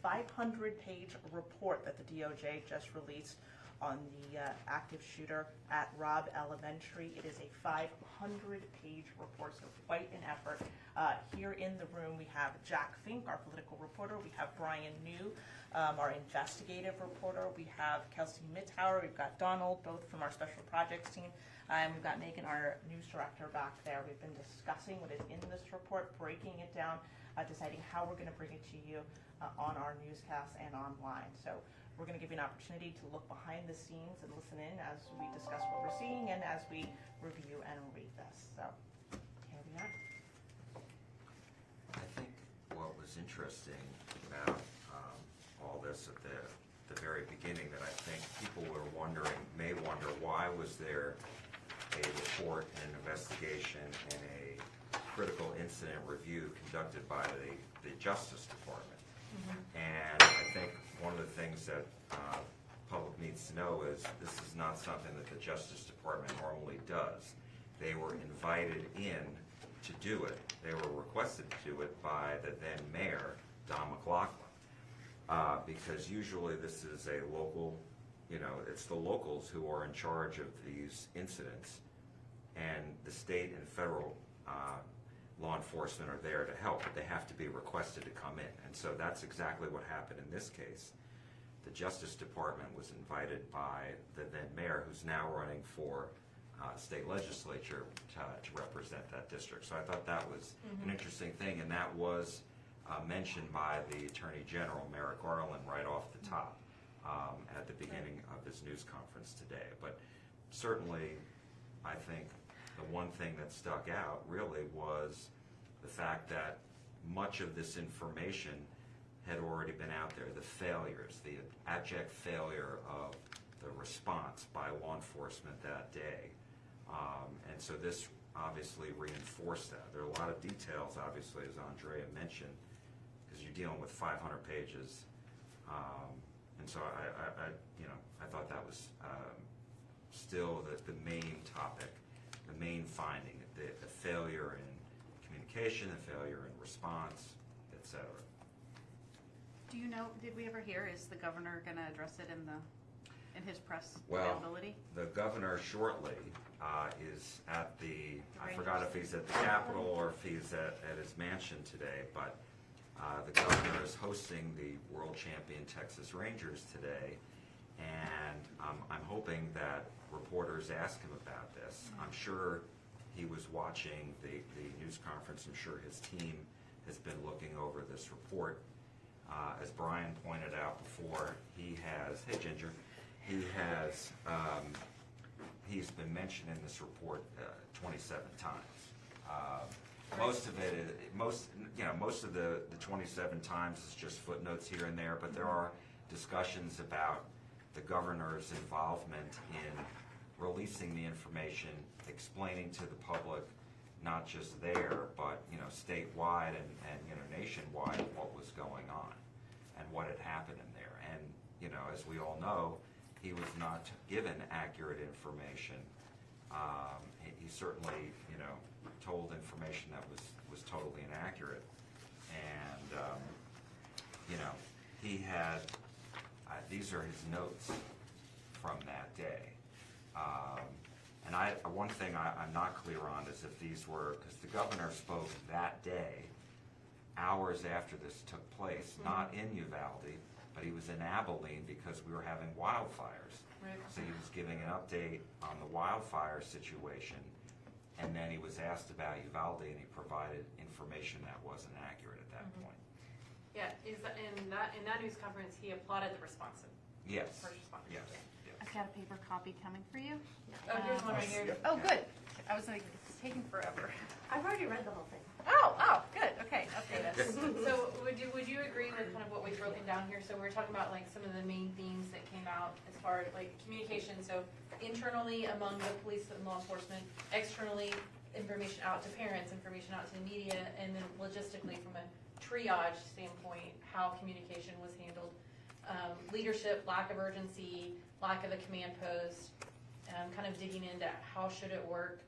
500-page report that the DOJ just released on the active shooter at Robb Elementary. It is a 500-page report, so quite an effort. Here in the room we have Jack Fink, our political reporter. We have Brian New, our investigative reporter. We have Kelsey Mittauer. We've got Donald, both from our special projects team. And we've got Megan, our news director, back there. We've been discussing what is in this report, breaking it down, deciding how we're going to bring it to you on our newscasts and online. So we're going to give you an opportunity to look behind the scenes and listen in as we discuss what we're seeing and as we review and read this. So here we are. I think what was interesting about all this at the very beginning that I think people were may wonder, why was there a report, an investigation, and a critical incident review conducted by the Justice Department. And I think one of the things that public needs to know is this is not something that the Justice Department normally does. They were invited in to do it. They were requested to do it by the then mayor, Don McLaughlin, because usually this is a local, it's the locals who are in charge of these incidents, and the state and federal law enforcement are there to help, but they have to be requested to come in. And so that's exactly what happened in this case. The Justice Department was invited by the then mayor, who's now running for state legislature to represent that district. So I thought that was an interesting thing, and that was mentioned by the Attorney General, Merrick Garland, right off the top at the beginning of his news conference today. But certainly, I think the one thing that stuck out really was the fact that much of this information had already been out there. The failures, the abject failure of the response by law enforcement that day. And so this obviously reinforced that. There are a lot of details, obviously, as Andrea mentioned, because you're dealing with 500 pages. And so I thought that was still the main topic, the main finding, the failure in communication, the failure in response, etc. Do you know, did we ever hear, is the governor going to address it in his press availability? The governor shortly is at I forgot if he's at the Capitol or if he's at his mansion today, but the governor is hosting the world champion Texas Rangers today, and I'm hoping that reporters ask him about this. I'm sure he was watching the news conference. I'm sure his team has been looking over this report. As Brian pointed out before, he has, hey Ginger, he's been mentioned in this report 27 times. Most of the 27 times is just footnotes here and there, but there are discussions about the governor's involvement in releasing the information, explaining to the public, not just there, but statewide and nationwide, what was going on and what had happened in there. And as we all know, he was not given accurate information. He certainly told information that was totally inaccurate. And he had these are his notes from that day. And one thing I'm not clear on is if these were, because the governor spoke that day, hours after this took place, not in Uvalde, but he was in Abilene because we were having wildfires. Right. So he was giving an update on the wildfire situation, and then he was asked about Uvalde, and he provided information that wasn't accurate at that point. Yeah, in that news conference, he applauded the response. Yes. First responders. Yes. Yeah. Yes. I've got a paper copy coming for you. Oh, here's one right here. Oh, good. I was like, it's taking forever. I've already read the whole thing. Oh, good. Okay, update us. So would you agree with kind of what we've written down here? So we're talking about like some of the main themes that came out as far as like communication. So internally among the police and law enforcement, externally information out to parents, information out to the media, and then logistically from a triage standpoint, how communication was handled. Leadership, lack of urgency, lack of a command post, kind of digging into how should it work,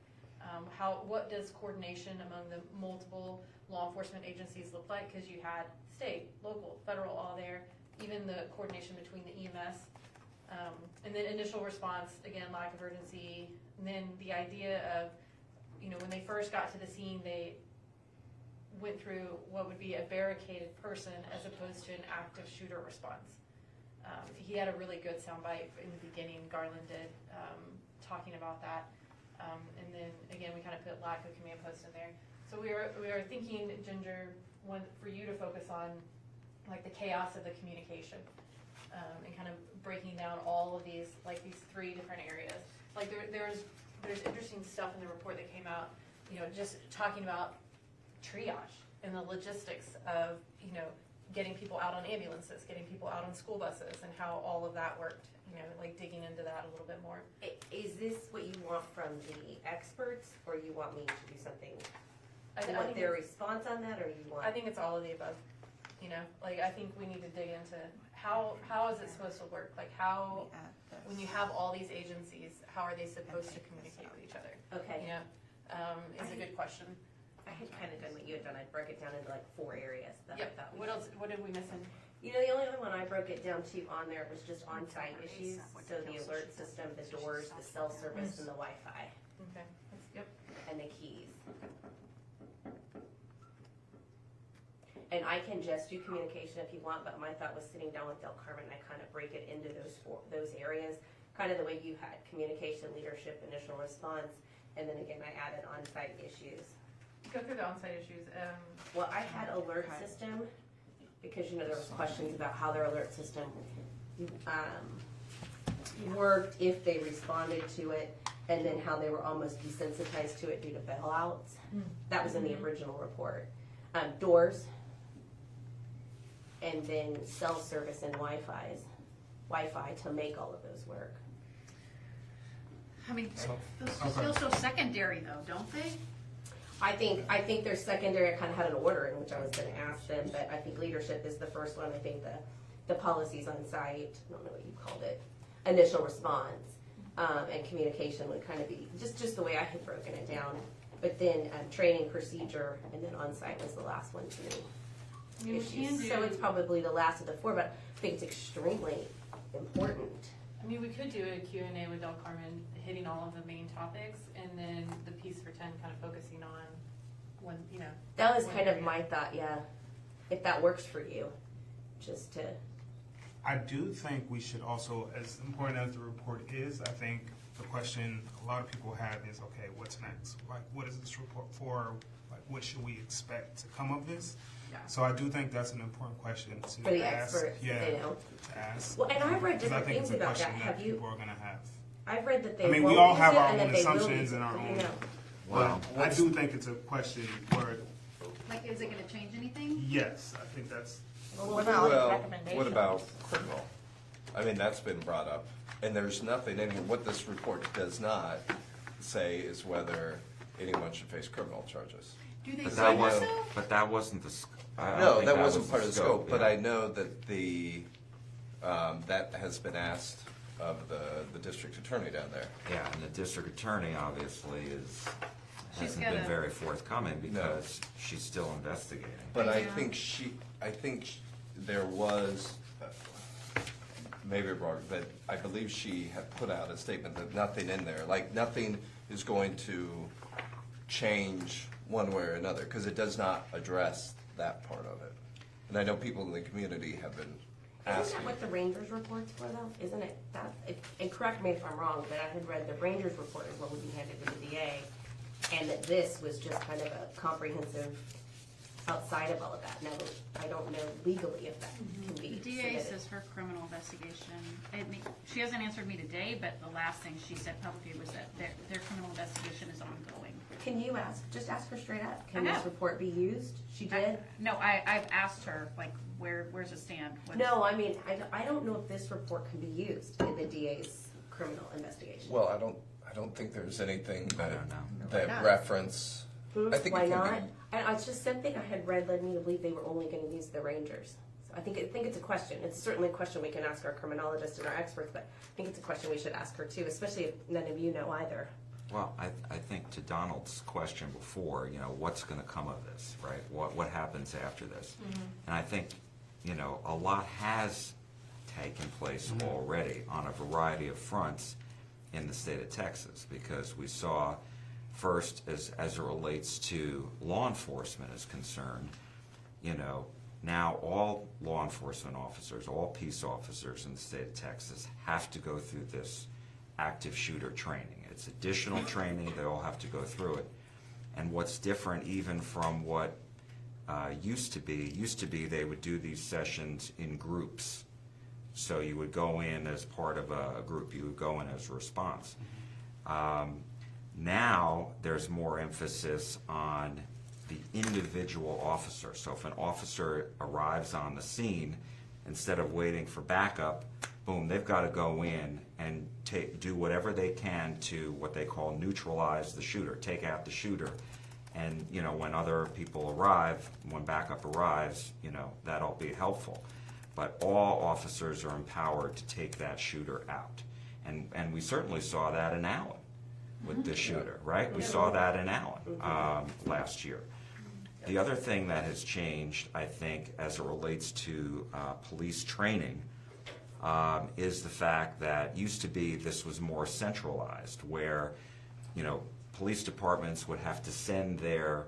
what does coordination among the multiple law enforcement agencies looked like, because you had state, local, federal, all there, even the coordination between the EMS. And then initial response, again, lack of urgency. And then the idea of, when they first got to the scene, they went through what would be a barricaded person as opposed to an active shooter response. He had a really good soundbite in the beginning, Garland did, talking about that. And then, again, we kind of put lack of command posts in there. So we are thinking, Ginger, for you to focus on, like, the chaos of the communication. And kind of breaking down all of these, like, these 3 different areas. Like, there's interesting stuff in the report that came out, just talking about triage and the logistics of, getting people out on ambulances, getting people out on school buses, and how all of that worked, like digging into that a little bit more. Is this what you want from the experts, or you want me to do something? I You want think their it's- response on that, or you want? I think it's all of the above, like, I think we need to dig into how is it supposed to work? Like, how, when you have all these agencies, how are they supposed to communicate with each other? Okay. Is a good question. I had kind of done what you had done. I broke it down into like 4 areas that I Yep, thought we what else, what did we miss in? The only other one I broke it down to on there was just on-site issues. So the alert system, the doors, the cell service, and the Wi-Fi, Okay, yep. and the keys. And I can just do communication if you want, but my thought was sitting down with Del Carmen, I kind of break it into those areas, kind of the way you had: communication, leadership, initial response, and then again, I added on-site issues. Go through the on-site issues. Well, I had alert system, because, there was questions about how their alert system worked, if they responded to it, and then how they were almost desensitized to it due to bailouts. That was in the original report. Doors, and then cell service and Wi-Fi to make all of those work. I mean, those feel so secondary though, don't they? I think they're secondary. I kind of had an order in which I was going to ask them, but I think leadership is the first one. I think the policies on site, I don't know what you called it, initial response, and communication would kind of be just the way I had broken it down. But then training, procedure, and then on site was the last one to me. I mean, we can do, So it's probably the last of the 4, but I think it's extremely important. we could do a Q&A with Del Carmen, hitting all of the main topics, and then the piece for 10 kind of focusing on when, That was One kind of area. my thought, yeah. If that works for you, just to. I do think we should also, as important as the report is, I think the question a lot of people have is, okay, what's next? Like, what is this report for? Like, what should we expect to come of this? Yeah. So I do think that's an important question to For the ask. experts, Yeah, they know. to ask. Well, and I've read 'Cause I different think things it's a about that. question Have you? people are gonna have. I've read that they. I mean, we won't all use have it our and own that they will assumptions use it. and our You own. know. Well, But I do think it's a question where, Like, is it gonna change anything? yes, I think that's, What about Well, recommendations? what about criminal? I mean, that's been brought up, and there's nothing in here, what this report does not say is whether anyone should face criminal charges. Do they But say that that wasn't, though? but that wasn't the, I don't No, think that wasn't was part of the scope, but yeah. I know that that has been asked of the district attorney down there. Yeah, and the district attorney obviously hasn't been gotta- very forthcoming because she's still investigating. But I Yeah. think there was, maybe wrong, but I believe she had put out a statement that nothing in there, like nothing is going to change one way or another, because it does not address that part of it. And I know people in the community have been Isn't asking. that what the Rangers reports were though? Isn't it that? And correct me if I'm wrong, but I had read the Rangers report is what would be handed to the DA, and that this was just kind of a comprehensive outside of all of that. Now, I don't know legally if that can be The DA submitted. says her criminal investigation, she hasn't answered me today, but the last thing she said publicly was that their criminal investigation is ongoing. Can you just ask her straight up? I Can this have. report be used? She did? No, I've asked her, like, where's it stand? What's- No, I mean, I don't know if this report can be used in the DA's criminal investigation. Well, I don't think there's anything I don't know. that not? reference. I think Why it can not? be. It's just something I had read led me to believe they were only gonna use the Rangers. So I think it's a question. It's certainly a question we can ask our criminologists and our experts, but I think it's a question we should ask her too, especially if none of you know either. Well, I think to Donald's question before, what's going to come of this, right? What happens after this? And I think, a lot has taken place already on a variety of fronts in the state of Texas, because we saw first, as it relates to law enforcement is concerned, now all law enforcement officers, all peace officers in the state of Texas have to go through this active shooter training. It's additional training, they all have to go through it. And what's different even from what used to be they would do these sessions in groups. So you would go in as part of a group, you would go in as a response. Now there's more emphasis on the individual officer. So if an officer arrives on the scene, instead of waiting for backup, boom, they've got to go in and do whatever they can to what they call neutralize the shooter, take out the shooter. And, when other people arrive, when backup arrives, that'll be helpful. But all officers are empowered to take that shooter out. And we certainly saw that in Allen with the shooter, right? We saw that in Allen last year. The other thing that has changed, I think, as it relates to police training, is the fact that used to be this was more centralized, where, police departments would have to send their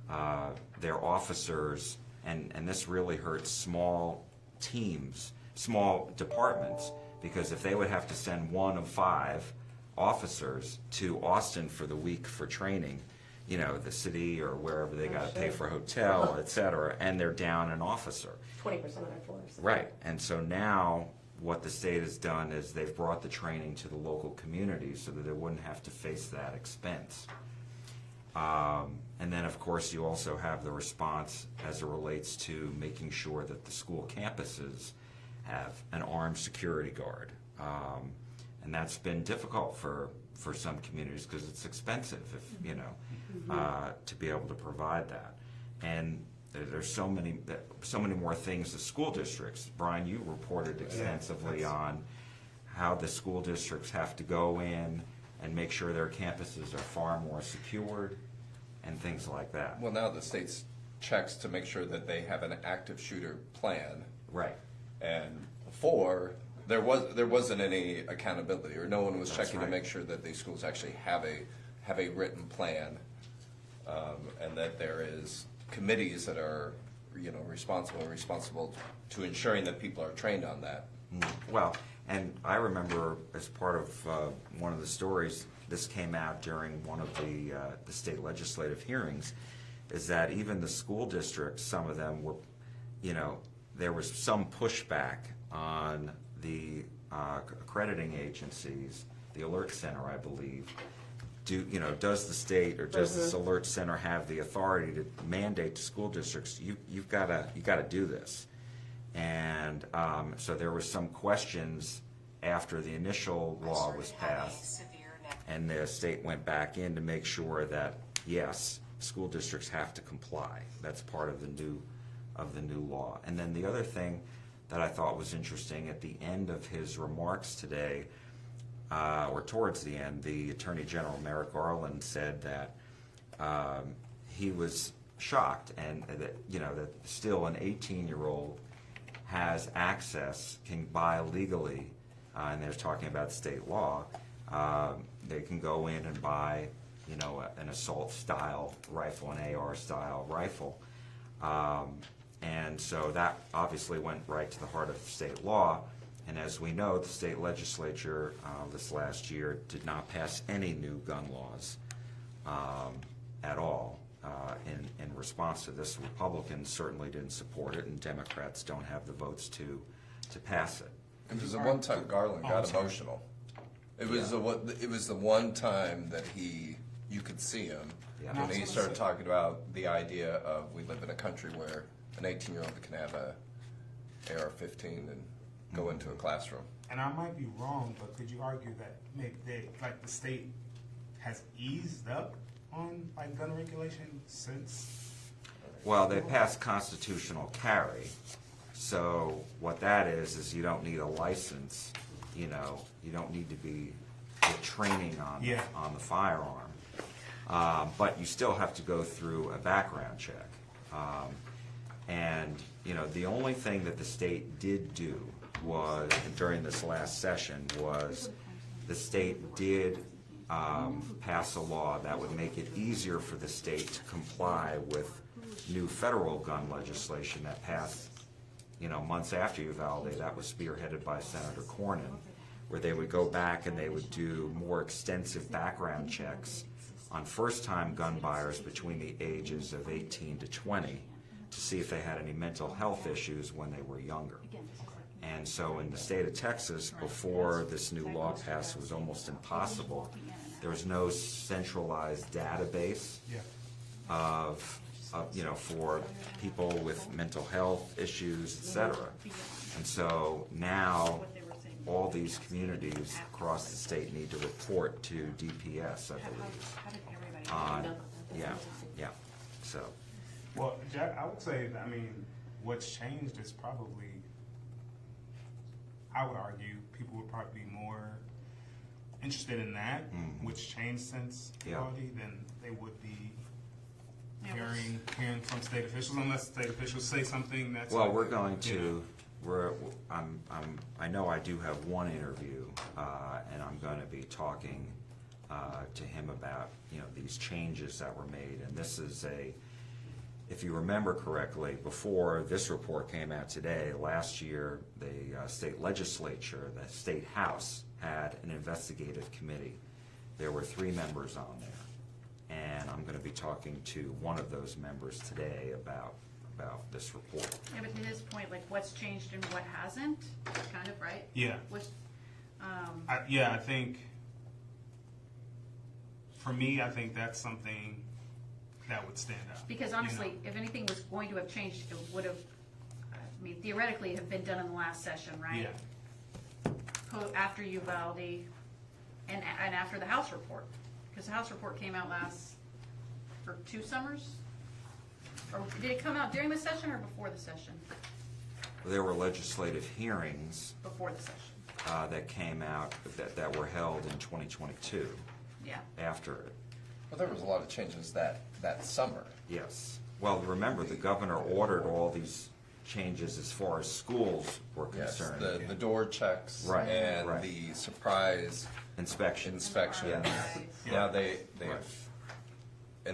officers, and this really hurts small teams, small departments, because if they would have to send 1 of 5 officers to Austin for the week for training, the city or wherever they got to pay for a hotel, et cetera, and they're down an officer. 20% of their force. Right, and so now what the state has done is they've brought the training to the local communities so that they wouldn't have to face that expense. And then, of course, you also have the response as it relates to making sure that the school campuses have an armed security guard. And that's been difficult for some communities because it's expensive, to be able to provide that. And there's so many more things the school districts. Brian, you reported extensively on how the school districts have to go in and make sure their campuses are far more secured and things like that. Well, now the state's checks to make sure that they have an active shooter plan. Right. And before, there wasn't any accountability, or no one was That's checking right. to make sure that these schools actually have a written plan, and that there is committees that are, responsible to ensuring that people are trained on that. Well, and I remember as part of one of the stories, this came out during one of the state legislative hearings, is that even the school districts, some of them were, there was some pushback on the accrediting agencies, the Alert Center, I believe. Does the state or does this Alert Center have the authority to mandate to school districts, you've got to do this? And so there were some questions after the initial law was passed, and the state went back in to make sure that, yes, school districts have to comply. That's part of the new law. And then the other thing that I thought was interesting, at the end of his remarks today, or towards the end, the Attorney General Merrick Garland said that he was shocked, and that still an 18-year-old has access, can buy legally, and they're talking about state law. They can go in and buy, an assault-style rifle, an AR-style rifle. And so that obviously went right to the heart of state law. And as we know, the state legislature this last year did not pass any new gun laws at all. In response to this, Republicans certainly didn't support it, and Democrats don't have the votes to pass it. It was the one time Garland got emotional. It was the one time that you could see him when he started talking about the idea of we live in a country where an 18-year-old can have a AR-15 and go into a classroom. And I might be wrong, but could you argue that maybe the state has eased up on gun regulation since? Well, they passed constitutional carry. So what that is you don't need a license. You don't need to be get training on, Yeah. on the firearm. But you still have to go through a background check. And, you know, the only thing that the state did do was, during this last session, was the state did pass a law that would make it easier for the state to comply with new federal gun legislation that passed, you know, months after Uvalde. That was spearheaded by Senator Cornyn, where they would go back and they would do more extensive background checks on first-time gun buyers between the ages of 18 to 20 to see if they had any mental health issues when they were younger. And so in the state of Texas, before this new law passed, it was almost impossible. There was no centralized database Yeah. of, you know, for people with mental health issues, et cetera. And so now, all these communities across the state need to report to DPS, I believe. Yeah, so, Well, Jack, I would say, I mean, what's changed is probably, I would argue, people would probably be more interested in that, which changed since Yeah. Uvalde, than they would be Yeah, hearing from state officials, unless state officials say something that's. well, like, we're going you know, to, I know I do have one interview, and I'm gonna be talking to him about, you know, these changes that were made. And this is if you remember correctly, before this report came out today, last year, the state legislature, the state house, had an investigative committee. There were 3 members on there. And I'm gonna be talking to one of those members today about this report. Yeah, but to his point, like, what's changed and what hasn't, kind of, right? Yeah. What's, I think, for me, I think that's something that would stand out. because you honestly, know? if anything was going to have changed, it would have, I mean, theoretically have been done in the last session, right? Yeah, After Uvalde and after the House report, because the House report came out for 2 summers? Or did it come out during the session or before the session? There were legislative hearings Before the session, that came out, that were held in 2022, yeah. after it. Well, there was a lot of changes that summer. Yes. Well, remember, the governor ordered all these changes as far as schools were Yes, concerned. the door checks Right, and right. the surprise Inspections. inspections. Yeah. Now Right.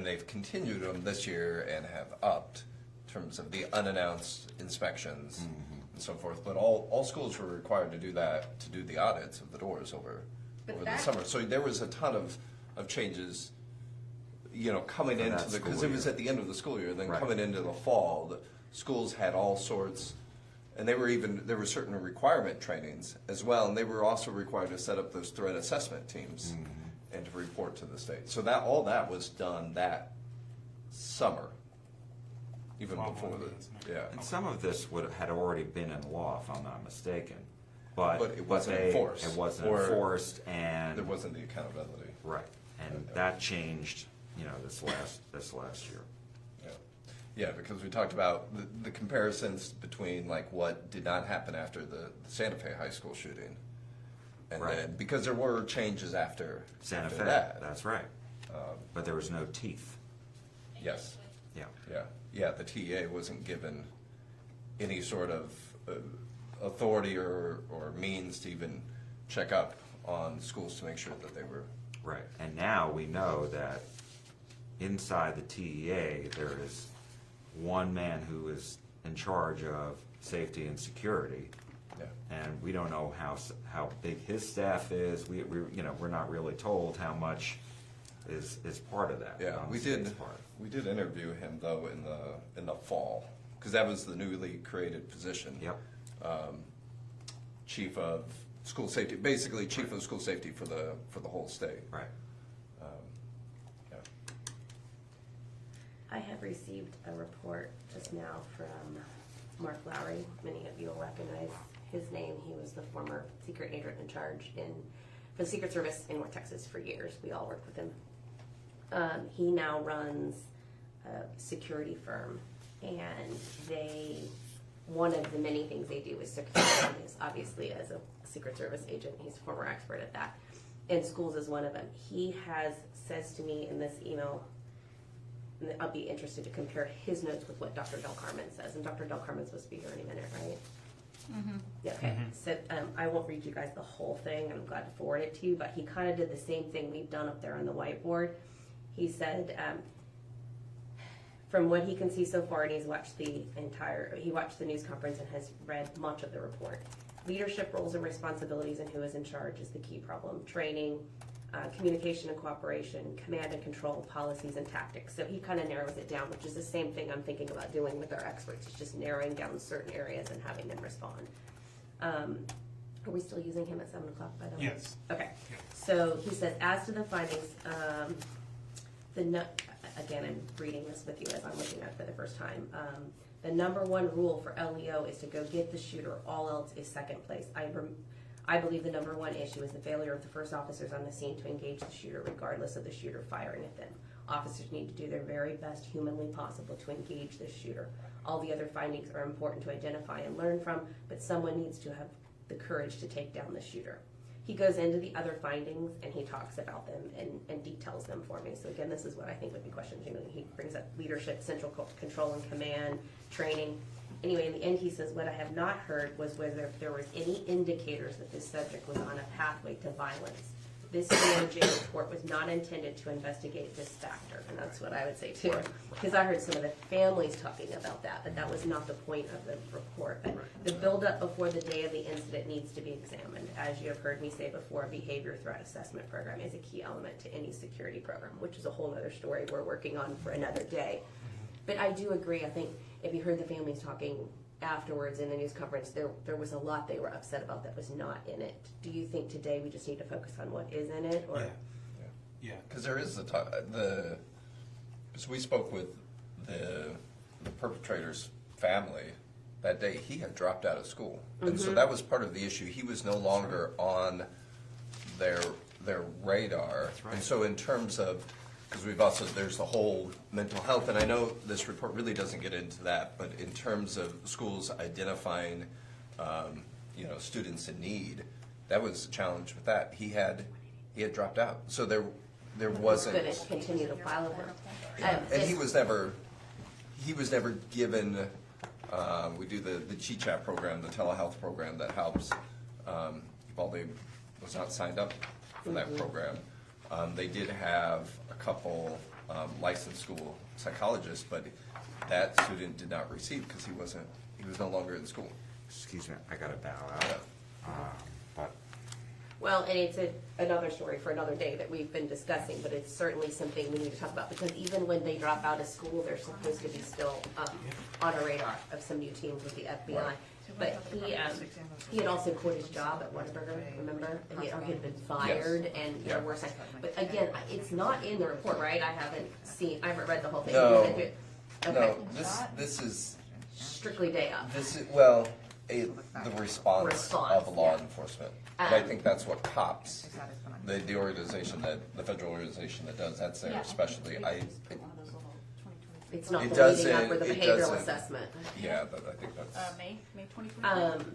they've continued them this year and have upped in terms of the unannounced inspections and so forth. But all schools were required to do that, to do the audits of the doors over the that- summer. So there was a ton of changes, you know, coming For into that because school it was year. at the end of the school year. Then Right. coming into the fall, the schools had all sorts, and there were certain requirement trainings as well, and they were also required to set up those threat assessment teams and to report to the state. So all that was done that summer, even Fall before one, yeah. And some of this had already been in law, if I'm not mistaken. But But it wasn't they- enforced. It wasn't Or enforced, and. There wasn't the accountability. Right, and that changed, you know, this last year. Yeah, yeah, because we talked about the comparisons between like what did not happen after the Santa Fe High School shooting, and Right. then because there were changes after Santa Fe, that. that's right. But there was no teeth. Yes, Yeah. yeah. The TEA wasn't given any sort of authority or means to even check up on schools to make sure that they were. Right, and now we know that inside the TEA, there is one man who is in charge of safety and security, Yeah. and we don't know how big his staff is. We're not really told how much is part of that. Yeah, on we the did. state's part. We did interview him though in the fall because that was the newly created position. Yep. Chief of school safety, basically chief of school safety for the whole state. Right. Yeah. I have received a report just now from Mark Lowry. Many of you will recognize his name. He was the former secret agent in charge for the Secret Service in North Texas for years. We all worked with him. He now runs a security firm, and one of the many things they do is security. Obviously, as a Secret Service agent, he's a former expert at that. and schools is one of them. He says to me in this email, and I'll be interested to compare his notes with what Dr. Del Carmen says. And Dr. Del Carmen's supposed to be here any minute, right? Mm-hmm. Yeah, okay. So I won't read you guys the whole thing, and I'm glad to forward it to you, but he kind of did the same thing we've done up there on the whiteboard. He said, from what he can see so far, and he watched the news conference and has read much of the report. Leadership roles and responsibilities and who is in charge is the key problem. Training, communication and cooperation, command and control, policies and tactics. So he kind of narrows it down, which is the same thing I'm thinking about doing with our experts. It's just narrowing down certain areas and having them respond. Are we still using him at 7 o'clock, by the way? Yes. Okay. So he says, as to the findings, again, I'm reading this with you as I'm looking at it for the first time. The number one rule for LEO is to go get the shooter. All else is second place. I believe the number one issue is the failure of the first officers on the scene to engage the shooter regardless of the shooter firing at them. Officers need to do their very best humanly possible to engage the shooter. All the other findings are important to identify and learn from, but someone needs to have the courage to take down the shooter. He goes into the other findings and he talks about them and details them for me. So again, this is what I think would be questions. You know, he brings up leadership, central control and command, training. Anyway, in the end, he says, what I have not heard was whether there was any indicators that this subject was on a pathway to violence. This DOJ report was not intended to investigate this factor, and that's what I would say too. Because I heard some of the families talking about that, but that was not the point of the report. But the buildup before the day of the incident needs to be examined. As you have heard me say before, a behavior threat assessment program is a key element to any security program, which is a whole other story we're working on for another day. But I do agree, I think if you heard the families talking afterwards in the news conference, there was a lot they were upset about that was not in it. Do you think today we just need to focus on what is in it, or? Yeah. Because there is because we spoke with the perpetrator's family that day. He had dropped out of school, and so that was part of the issue. He was no longer on their radar. That's right. And so in terms of, because we've also, there's the whole mental health, and I know this report really doesn't get into that, but in terms of schools identifying, students in need, that was a challenge with that. He had dropped out, so there wasn't. Couldn't continue to file with them. And he was never given. We do the Chat program, the telehealth program that helps. Uvalde was not signed up for that program. They did have a couple licensed school psychologists, but that student did not receive because he was no longer in school. Excuse me, I gotta bow out. But Well, and it's another story for another day that we've been discussing, but it's certainly something we need to talk about, because even when they drop out of school, they're supposed to be still on a radar of some new teams with the FBI. But he had also quit his job at Whataburger, remember? And he had been fired, and there were some. But again, it's not in the report, right? I haven't read the whole thing. No. Okay. No, this is Strictly day up. the response of law enforcement. And I think that's what COPS, the organization the federal organization that does, that's their specialty. It's not It the leading up doesn't- or the it behavioral doesn't. assessment. Yeah, but I think that's. May 2024.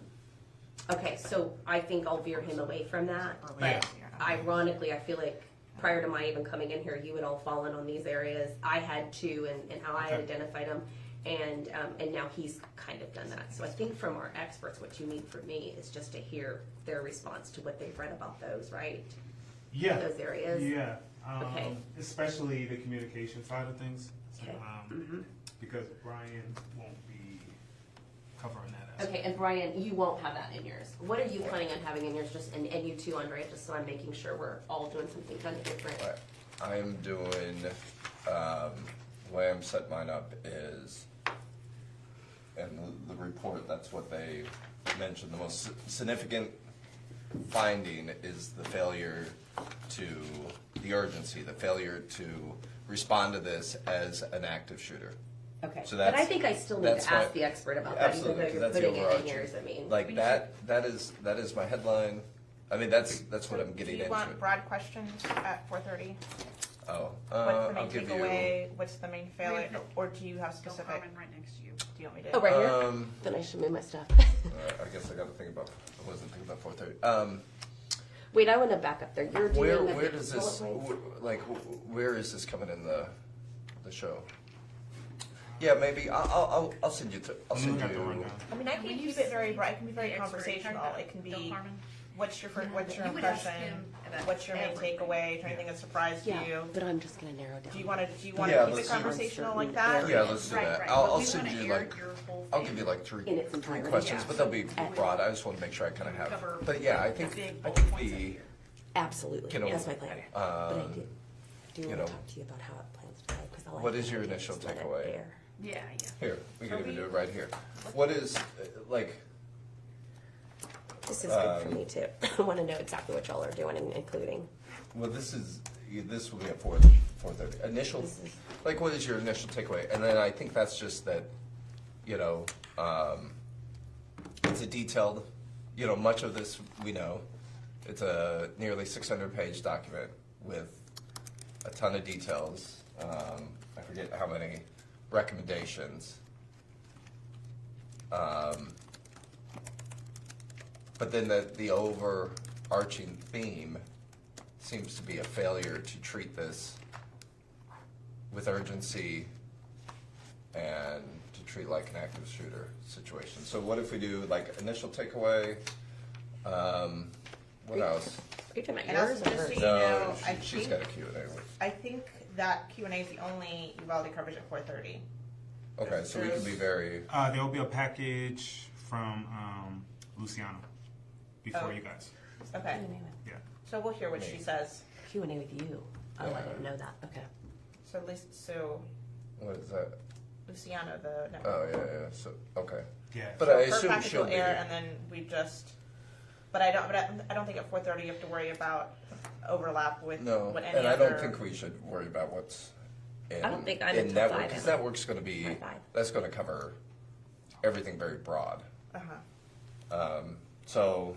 Okay, so I think I'll veer him away from that. Yeah. But ironically, I feel like prior to my even coming in here, you had all fallen on these areas. I had too, and how I had identified them. And now he's kind of done that. So I think from our experts, what you need from me is just to hear their response to what they've read about those, right? Yeah. Those areas. Yeah. Okay. Especially the communication side of things. Okay. Because Brian won't be covering that aspect. Okay, and Brian, you won't have that in yours. What are you planning on having in yours? And you too, Andre, just so I'm making sure we're all doing something kind of different. I'm doing, the way I'm setting mine up is, and the report, that's what they mentioned, the most significant finding is the failure to, the urgency, the failure to respond to this as an active shooter. Okay, So but I that's- think I still need that's to ask what- the expert about that, even Absolutely, though 'cause you're that's the putting it in overarching. yours, I mean. Like that is my headline. I mean, that's what I'm getting Do you into. want broad questions at 4:30? Oh, What's the I'll main give you. takeaway? What's the main failure? Read it. Or do you have Don't specific? comment right next to you. Do you want me to? Oh, right here? Then I should move my stuff. I guess I got to think about. I wasn't thinking about 4:30. Wait, I want to back up there. You're doing Where does this, bullet points? where is this coming in the show? Yeah, maybe, I'll send you to, I'll Let me send look at the you. rundown. I mean, I And can when keep you it very see bright, it can be very the expert conversational, talking it can about Bill be, Harmon, what's your You would ask impression? him about What's your main everything. takeaway, is there anything that surprised Yeah, you? but I'm just going to narrow down. Do you wanna Yeah, keep let's it do- conversational like certain that? Yeah, let's do Right, that. right. I'll But we send wanna you air like, your whole I'll thing. give you like three In its entirety. questions, Yeah. but they'll be And- broad. I just want to make sure I kind of Cover have, but yeah, I the think, big I bullet think points the, in here. Absolutely. You know, That's my plan. But I do you want know, to talk to you about how it plans to go. 'Cause I like what is to your just initial let it takeaway? air. Yeah, here, we can Are even we- do it right here. What is, like, This is good for me too. I want to know exactly what y'all are doing and including. well, this will be at 4:30. Initial, This is- like, what is your initial takeaway? And then I think that's just that, you know, it's a detailed, you know, much of this we know. It's a nearly 600-page document with a ton of details. I forget how many recommendations. But then the overarching theme seems to be a failure to treat this with urgency and to treat like an active shooter situation. So what if we do like initial takeaway? What else? Are you talking about And also yours or just so hers? you No, know, I she's think, got a Q&A. I think that Q&A is the only Uvalde coverage at 4:30. Okay, so we can be very, There will be a package from Luciano before Oh. you guys. Okay, Yeah. so we'll hear what she says. Q&A with you. Oh, I didn't know that. Okay. So at least, so what is that? Luciano, the network. Oh, yeah, so, okay. Yeah. But So I her assume package she'll will be, air, and then we just. But I don't think at 4:30 you have to worry about overlap with no, what any and I other. don't think we should worry about what's in, I don't think I'm in until network, 5 because am I? network's gonna be, By 5. that's gonna cover everything very broad. Uh-huh. So,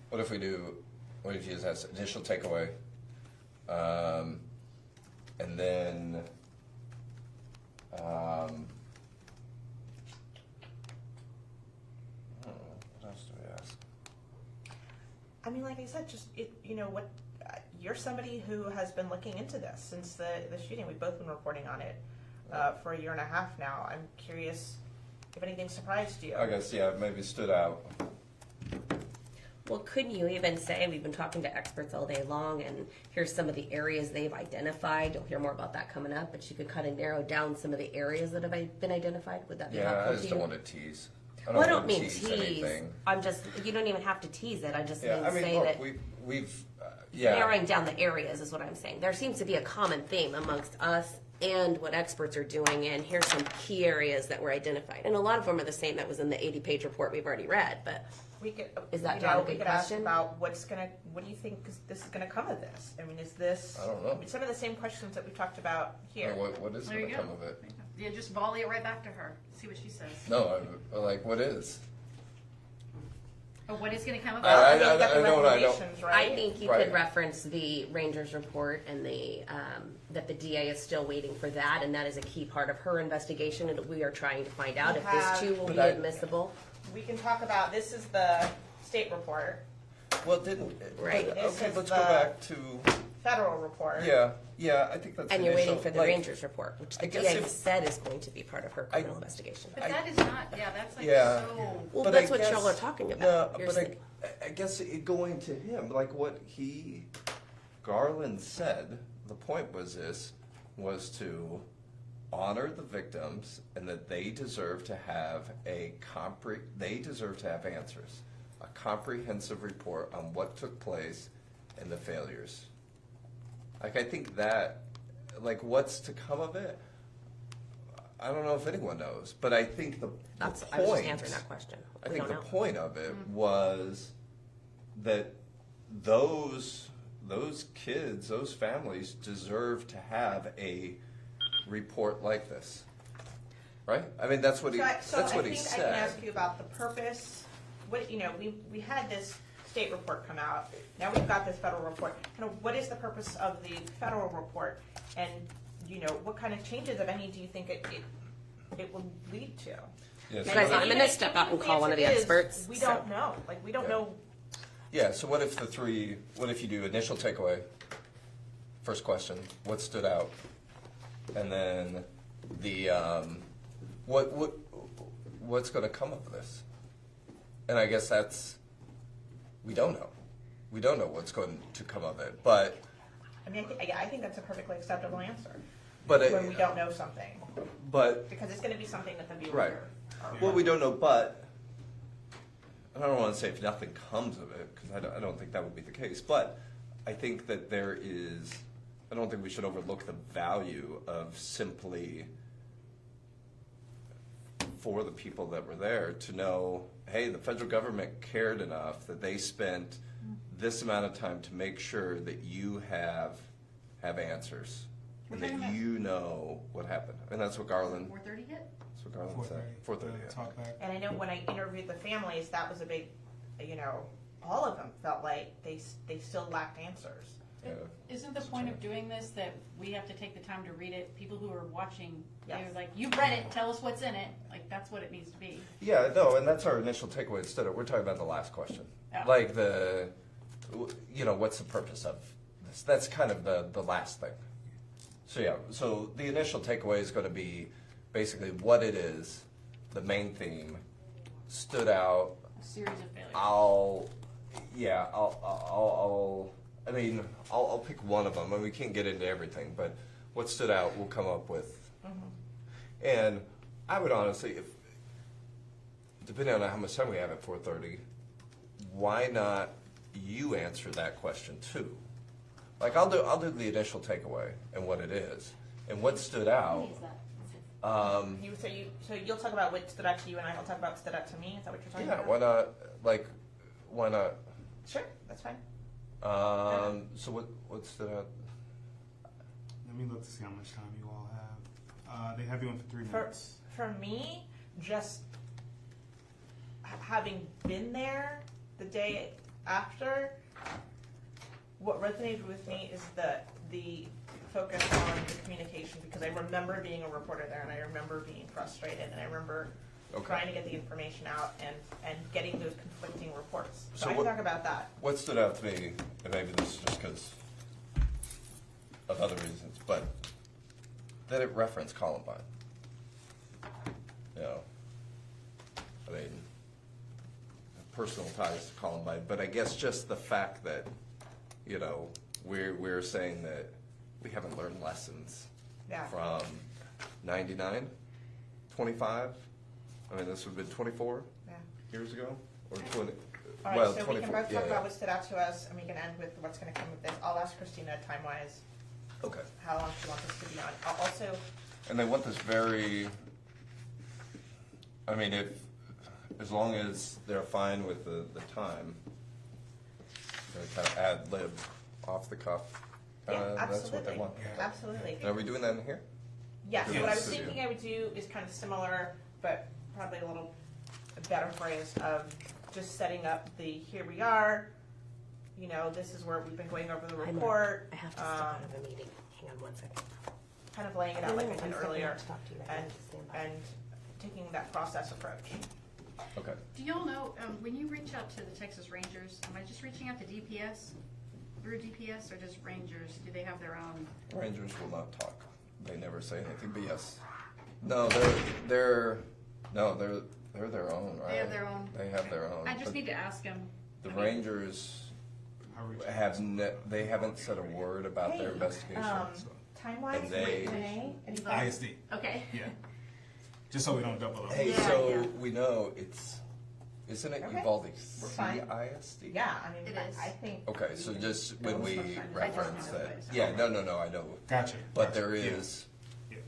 what if we use as initial takeaway? And then, what else do we ask? I mean, like I said, just what you're somebody who has been looking into this since the shooting. We've both been reporting on it for a year and a half now. I'm curious if anything surprised you. I guess, yeah, maybe stood out. Well, couldn't you even say, we've been talking to experts all day long, and here's some of the areas they've identified. You'll hear more about that coming up, but you could kind of narrow down some of the areas that have been identified. Would that be Yeah, helpful I just to don't you? want to tease. Well, I don't wanna mean tease. anything. I'm just, you don't even have to tease it. I just Yeah, mean I mean, say look, that we've, yeah. narrowing down the areas is what I'm saying. There seems to be a common theme amongst us and what experts are doing, and here's some key areas that were identified. And a lot of them are the same that was in the 80-page report we've already read, but We could, Is that you not a know, we good could ask question? about what do you think this is gonna come of this? I mean, is this? I don't know. Some of the same questions that we talked about here. What is There going you to go. come of it? Yeah, just volley it right back to her, see what she says. No, like, what is? Oh, what is gonna come of Well, it? I mean, you've got the I know what I don't- recommendations, right? I think you Right. could reference the Rangers report and the, that the DA is still waiting for that, and that is a key part of her investigation, and we are trying to find out We if this have- too will But be I- admissible. We can talk about, this is the state report, Well, didn't, Right. but, This okay, is let's the- go back to, federal report. yeah, I think that's And you're waiting initial, for the like, Rangers report, which the I guess DA if- said is going to be part of her criminal investigation. But that is not, yeah, that's like Yeah. so. Well, But that's I what guess- y'all are talking No, about. You're but saying- I guess going to him, like what Garland said, the point was to honor the victims and that they deserve to have answers, a comprehensive report on what took place and the failures. Like, I think that, like, what's to come of it? I don't know if anyone knows, but I think the I was just point. answering that question. I We think don't the know. point of it was that those kids, those families deserve to have a report like this, right? I mean, that's what he So I that's what he think I can ask said. you about the purpose. What, we had this state report come out. Now we've got this federal report. What is the purpose of the federal report? And, what kind of changes, if any, do you think it will lead to? Yeah, so Guys, what- I'm gonna step out and call one of the answer is, experts, We so- don't know. Like, we don't Yeah. know. Yeah, so what if you do initial takeaway, first question, what stood out? And then the, what's gonna come of this? And I guess we don't know. We don't know what's going to come of it, but. I mean, I think that's a perfectly acceptable answer. But when we don't know something, But, because it's going to be something that the viewers right. are Well, we don't know, but, and I don't want to say if nothing comes of it, because I don't think that would be the case, but I think that I don't think we should overlook the value of simply, for the people that were there, to know, hey, the federal government cared enough that they spent this amount of time to make sure that you have answers. And We're talking that about- you know what happened. And that's what Garland 4:30 hit? That's what Garland said. 4:30. Yeah. Talk back. And I know when I interviewed the families, that was a big, all of them felt like they still lacked answers. Yeah. Isn't the point of doing this that we have to take the time to read it? People who are watching, they're Yes. like, you've read it, tell us what's in it. Like, that's what it needs to be. Yeah, no, and that's our initial takeaway. Instead of, we're talking about the last question. Yeah. Like what's the purpose of this? That's kind of the last thing. So yeah, so the initial takeaway is going to be basically what it is, the main theme, stood out. A series of failures. I'll pick one of them, and we can't get into everything, but what stood out we'll come up with. And I would honestly, depending on how much time we have at 4:30, why not you answer that question too? Like I'll do the initial takeaway and what it is, and what stood out. So you'll talk about what stood out to you, and I'll talk about what stood out to me. Is that what you're talking Yeah, about? why not? Like, why not? Sure, that's fine. So what stood out? Let me look to see how much time you all have. They have you on for 3 minutes. For me, just having been there the day after, what resonated with me is the focus on the communication, because I remember being a reporter there, and I remember being frustrated, and I remember trying to get the information out and getting those conflicting reports. So I can talk about that. What stood out to me, and maybe this is just because of other reasons, but that it referenced Columbine. I mean, personal ties to Columbine, but I guess just the fact that, we're saying that we haven't learned lessons Yeah. from 99, 25. I mean, this would have been 24 Yeah. years ago, or 20. All right, well, so we 24. can both yeah, talk yeah. about what stood out to us, and we can end with what's going to come with this. I'll ask Christina time-wise Okay. how long she wants us to be on. I'll also, And they want this very, I mean, as long as they're fine with the time, they kind of ad lib, off the cuff, yeah, that's what absolutely, they want. absolutely. And are we doing that in here? Yes, Yes. what I was Yes. thinking I would do is kind of similar, but probably a little better phrase of just setting up here we are, this is where we've been going over the report. I have to step out of a meeting. Hang on 1 second. Kind of laying it out like I I'm did stepping earlier, out to talk to you. I and, have to stand by. and taking that process approach. Okay. Do y'all know, when you reach out to the Texas Rangers, am I just reaching out to DPS, through DPS, or just Rangers? Do they have their own? Rangers will not talk. They never say anything, but yes. No, they're their own, right? They have their own? They have their own. I just but need to ask them. The Rangers I'll reach out. they haven't said a word about their Hey, investigation. Time-wise, And they- Renee, any thoughts? ISD. Okay. Yeah. Just so we don't double up. Hey, Yeah, so yeah. we know isn't it Okay. Uvalde We're fine. CISD? Yeah, I mean, It is. I think. Okay, so just when we I just reference know that, it. yeah, no, I know. Gotcha. But gotcha. there Yeah. is, Yeah.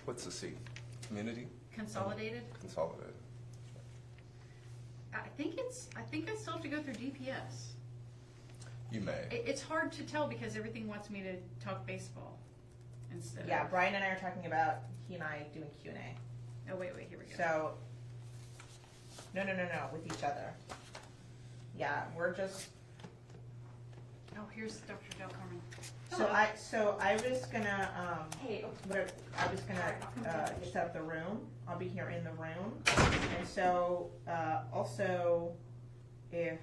what's the C? Community Consolidated? Consolidated. I think I still have to go through DPS. You may. It's hard to tell because everything wants me to talk baseball instead of. Yeah, Brian and I are talking about he and I doing Q&A. Oh, wait, here we go. So, no, with each other. Yeah, we're just, Oh, here's Dr. Del Carmen. so I was gonna, Hey. I was gonna, set up the room. I'll be here in the room. And so, also, if,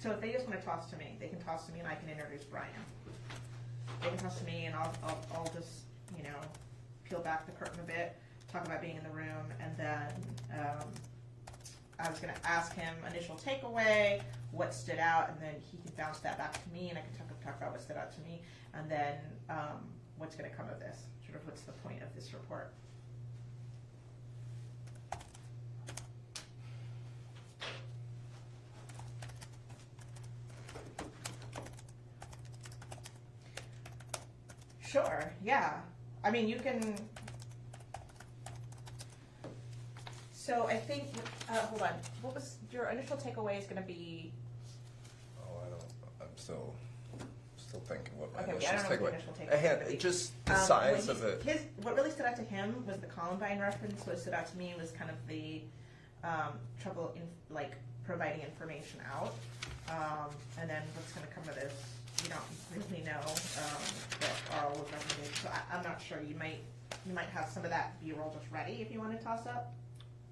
So if they just wanna toss to me, they can toss to me and I can introduce Brian. They can toss to me and I'll just, you know, peel back the curtain a bit, talk about being in the room, and then, I was gonna ask him initial takeaway, what stood out, and then he can bounce that back to me, and I can talk about what stood out to me, and then, what's gonna come of this, sort of what's the point of this report. Sure, yeah, I mean, you can. So I think, hold on, what was, your initial takeaway is gonna be, Oh, I'm still thinking what my okay, initial I don't know what takeaway. the initial takeaway I is gonna be. had just the size of it. What really stood out to him was the Columbine reference. What stood out to me was kind of the trouble in like providing information out. And then what's going to come of this, you don't really know that are all of recommendations. So I'm not sure. You might have some of that B-roll just ready if you want to toss up.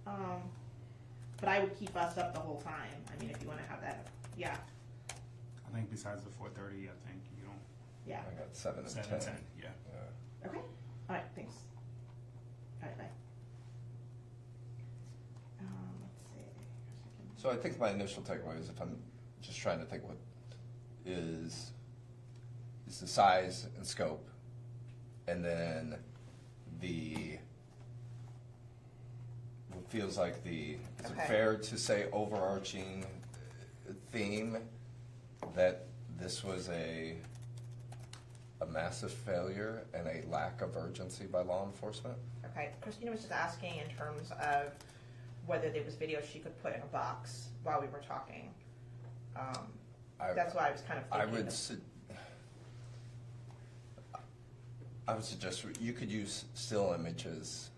But I would keep us up the whole time. I mean, if you want to have that, yeah, I think besides the 4:30, I think you don't. yeah. I got 7 and 7 10. 10, yeah. Yeah. Okay. All right. Thanks. All right. Bye. Let's see. So I think my initial takeaway is, if I'm just trying to think what is the size and scope, and then what feels like is it Okay. fair to say overarching theme that this was a massive failure and a lack of urgency by law enforcement? Okay, Christina was just asking in terms of whether there was video she could put in a box while we were talking. That's why I was kind of I thinking. would suggest you could use still images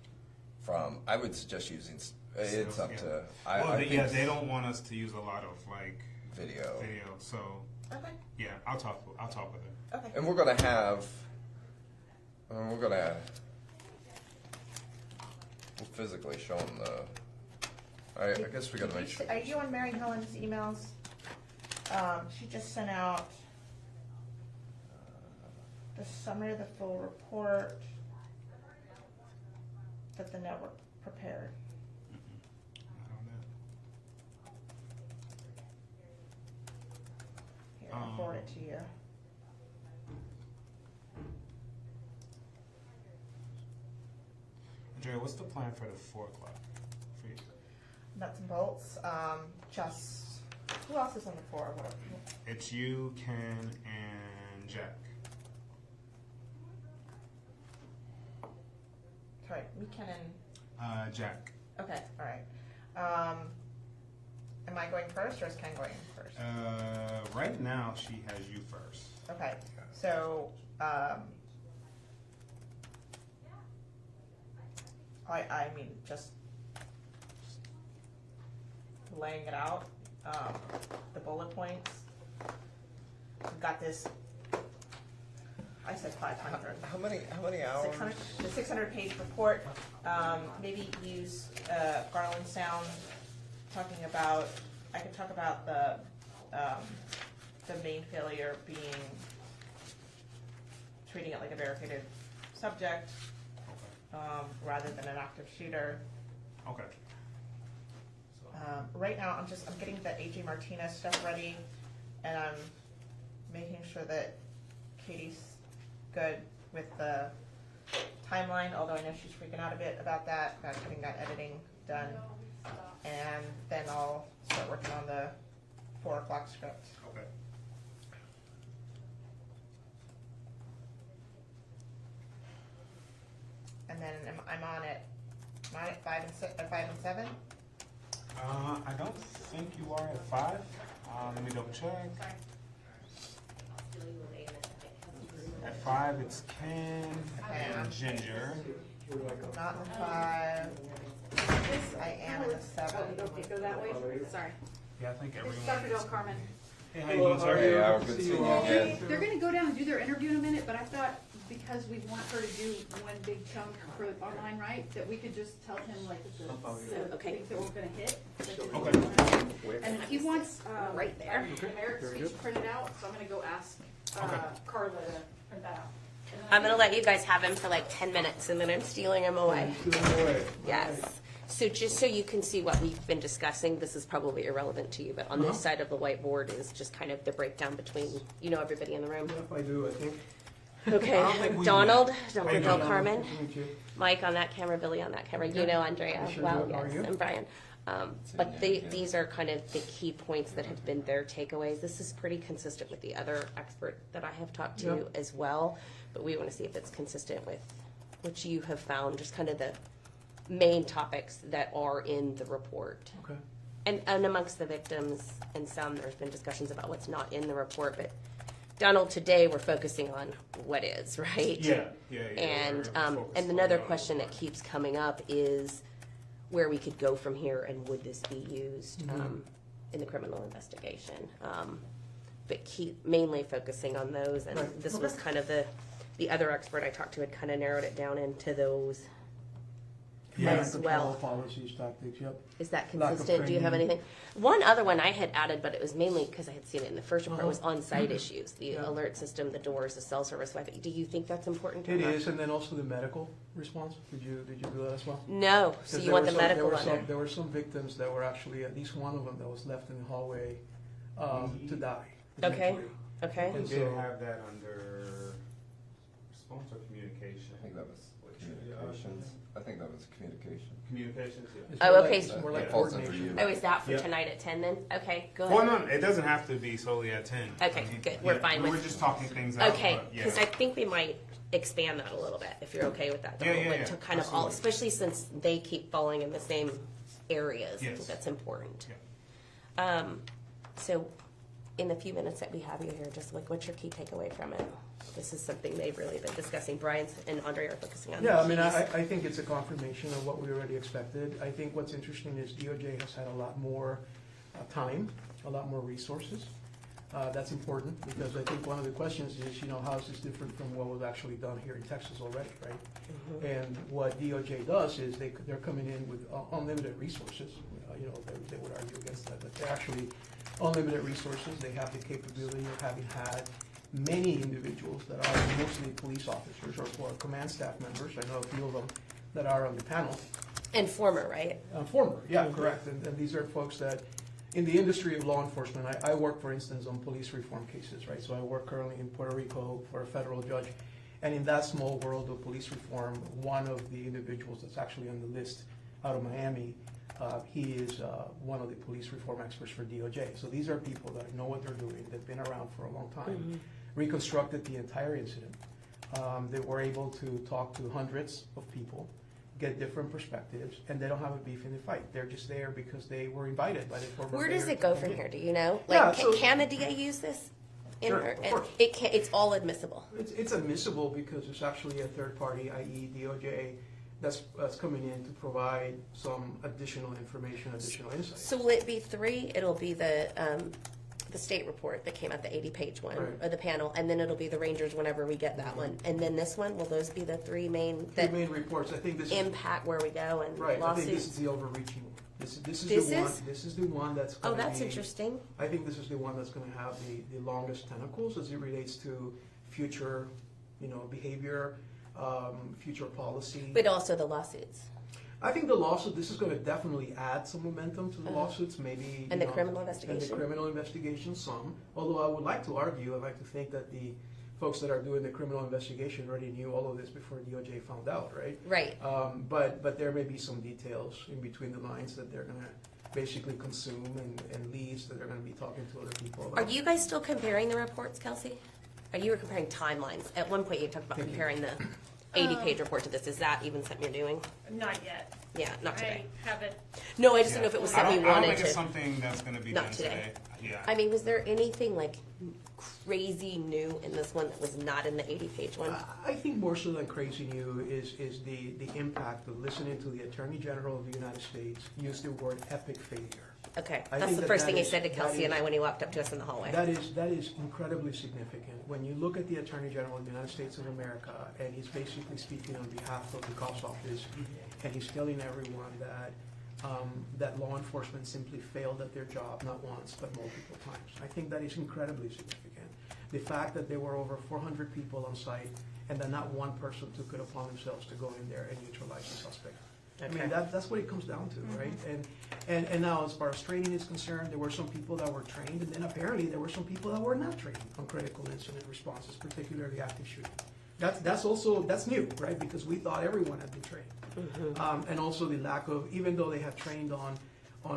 from. I would suggest using. It's up to. I think They don't want us to use a lot of like video. so Okay, yeah, I'll talk with her. okay. And we're gonna have. We'll physically show them the. I guess we gotta make sure. Are you on Mary Helen's emails? She just sent out the summary of the full report that the network prepared. I don't know. Here, I'll forward it to you. Andrea, what's the plan for the 4 o'clock for you? Nuts and bolts. Just who else is on the floor? It's you, Ken, and Jack. Sorry, me, Ken, and Jack. okay, all right. Am I going first or is Ken going first? Right now, she has you first. Okay, so, I mean, just laying it out, the bullet points. We've got this, I said 500. How many hours? 600, the 600-page report, maybe use Garland Sound, talking about, I could talk about the main failure being treating it like a barricaded subject, rather than an active shooter. Okay. Right now, I'm getting the AJ Martinez stuff ready, and I'm making sure that Katie's good with the timeline, although I know she's freaking out a bit about that, about getting that editing done. And then I'll start working on the 4 o'clock script. Okay. And then I'm on at 5 and 7? I don't think you are at 5. Let me double check. At 5, it's Ken and Ginger. Not in the 5. Yes, I am in the 7. Oh, we don't go that way? Sorry. Yeah, I think everyone. It's Dr. Del Carmen. Hey, how you doing, sir? Hey, Al, good seeing you again. They're gonna go down and do their interview in a minute, but I thought because we want her to do one big chunk for online, right, that we could just tell him like the Okay. things that we're gonna hit. Okay. And then he wants, right there. the Merrick speech printed out, so I'm gonna go ask, Carla to print that out. I'm gonna let you guys have him for like 10 minutes and then I'm stealing him away. Yes. So just so you can see what we've been discussing, this is probably irrelevant to you, but on this side of the whiteboard is just kind of the breakdown between, you know, everybody in the room. Yep, I do, I think. Okay, I don't think we Donald, met. Dr. Hey, Del Donald. Carmen, Nice to meet you. Mike on that camera, Billy on that camera, you Okay. know Andrea I sure well, do. How are yes, you? and Brian. But these are kind of the key points that have been their takeaways. This is pretty consistent with the other expert that I have talked to Yep. as well, but we want to see if it's consistent with what you have found, just kind of the main topics that are in the report. Okay. And amongst the victims and some, there's been discussions about what's not in the report, but Donald, today we're focusing on what is, right? Yeah. And, we're focused and on another that. question that keeps coming up is where we could go from here and would this be used in the criminal investigation? But mainly focusing on those, and Right. this was kind of the other expert I talked to had kind of narrowed it down into those. Yeah. as well. Control policies, tactics, yep. Is that Lack of consistent? Do you have training. anything? One other one I had added, but it was mainly because I had seen it in the first report, was on-site issues, the Yeah. alert system, the doors, the cell service Wi-Fi. Do you think that's important? It is, and then also the medical response. Did you do that as well? No, so 'Cause you there want were the some- medical there were on some- there? There were some victims that were actually, at least one of them that was left in the hallway to die. Okay. eventually. Okay, We And did so- have that under response or communication. I think that was communications. I think that was communication. Communications, yeah. It's Oh, more okay. like- More like That falls under coordination. you. oh, is that for Yeah. tonight at 10 then? Okay, go Well, ahead. no, it doesn't have to be solely at 10. Okay, I mean, good. We're fine We with- were just talking things out. Okay, but, yeah. because I think we might expand that a little bit, if you're okay with that. Yeah, Donald, yeah, like, yeah, to kind of all, absolutely. especially since they keep falling in the same areas. I think Yes. that's important. So, in the few minutes that we have you here, just like, what's your key takeaway from it? This is something they've really been discussing. Brian and Andre are focusing on. Yeah, the I mean, keys. I think it's a confirmation of what we already expected. I think what's interesting is DOJ has had a lot more time, a lot more resources. That's important, because I think one of the questions is, how is this different from what was actually done here in Texas already, right? And what DOJ does is they're coming in with unlimited resources. They would argue against that, but they're actually unlimited resources. They have the capability of having had many individuals that are mostly police officers or command staff members. I know a few of them that are on the panel. And former, right? Former, yeah, correct. And these are folks that, in the industry of law enforcement, I work, for instance, on police reform cases, right? So I work currently in Puerto Rico for a federal judge. And in that small world of police reform, one of the individuals that's actually on the list out of Miami, he is one of the police reform experts for DOJ. So these are people that know what they're doing, they've been around for a long time, reconstructed the entire incident. They were able to talk to hundreds of people, get different perspectives, and they don't have a beef in the fight. They're just there because they were invited by the former Where does mayor it go to from come here? in. Do you know? Yeah, Like, so- can the DA use this? Sure, of course. It's all admissible. It's admissible because it's actually a third party, i.e. DOJ, that's coming in to provide some additional information, additional insights. So will it be 3? It'll be the state report that came out, the 80-page one, Right. or the panel, and then it'll be the Rangers whenever we get that one. And then this one, will those be the 3 main The that main reports, I think this is, impact where we go and right, I think this lawsuits? is the overreaching one. This is This the one, is? this is the one that's Oh, gonna that's be- interesting. I think this is the one that's gonna have the longest tentacles as it relates to future, behavior, future policy. But also the lawsuits. I think the lawsuit, this is gonna definitely add some momentum to the lawsuits, maybe. And you the know, criminal And the investigation? criminal investigation, some. Although I would like to argue, I'd like to think that the folks that are doing the criminal investigation already knew all of this before DOJ found out, right? Right. But there may be some details in between the lines that they're gonna basically consume and leads that they're gonna be talking to other people about. Are you guys still comparing the reports, Kelsey? Or you were comparing timelines? At one point you talked about comparing the 80-page report to this. Is that even something you're doing? Not yet. Yeah, not today. I haven't, No, I just Yeah. didn't know if it was I something don't, you I don't wanted think it's to. something that's going to be Not done today. Yeah. I mean, was there anything like crazy new in this one that was not in the 80-page one? I think more so than crazy new is the impact of listening to the Attorney General of the United States use the word epic failure. Okay, I that's think the that first that thing he is- said to that Kelsey and is- I when he walked up to us in the hallway. That is incredibly significant. When you look at the Attorney General of the United States of America, and he's basically speaking on behalf of the COPS office, and he's telling everyone that that law enforcement simply failed at their job, not once, but multiple times. I think that is incredibly significant. The fact that there were over 400 people on site and that not one person took it upon themselves to go in there and neutralize the suspect. I mean, that's what it comes down to, right? And now, as far as training is concerned, there were some people that were trained, and then apparently there were some people that were not trained on critical incident responses, particularly active shooting. That's new, right? Because we thought everyone had been trained. And also the lack of, even though they have trained on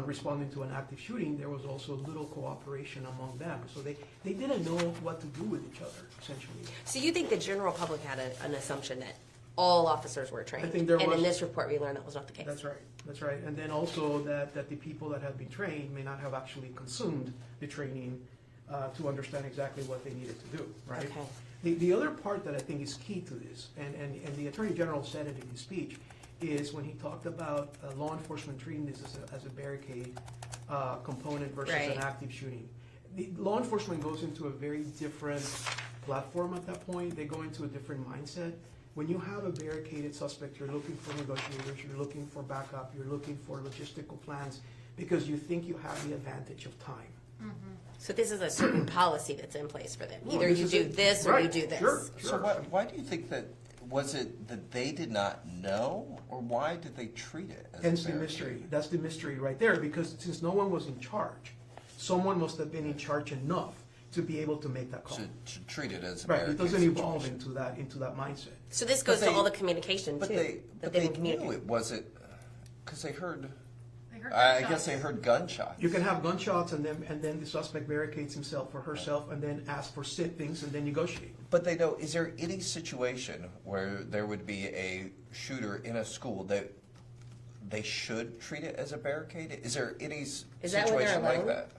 responding to an active shooting, there was also little cooperation among them. So they didn't know what to do with each other, essentially. So you think the general public had an assumption that all officers were trained? I think there And was- in this report, we learned that was not the case. That's right. And then also that the people that had been trained may not have actually consumed the training to understand exactly what they needed to do, right? Okay. The other part that I think is key to this, and the Attorney General said it in his speech, is when he talked about law enforcement treating this as a barricade component versus Right. an active shooting. The law enforcement goes into a very different platform at that point. They go into a different mindset. When you have a barricaded suspect, you're looking for negotiators, you're looking for backup, you're looking for logistical plans, because you think you have the advantage of time. So this is a certain policy that's in place for them. Well, Either this you is do it. this or you Right, do this. sure. So why do you think that, was it that they did not know, or why did they treat it as a Hence the barricade? mystery. That's the mystery right there, because since no one was in charge, someone must have been in charge enough to be able to make that call. To treat it as a Right, barricade it doesn't evolve situation. into that mindset. So this goes But to they- all the communication But too. they that they didn't knew communicate. it wasn't, because they heard, They heard I gunshots. guess they heard gunshots. You can have gunshots and then the suspect barricades himself or herself and then ask for sittings and then negotiate. But they know, is there any situation where there would be a shooter in a school that they should treat it as a barricade? Is there any Is that when they're situation like alone? that?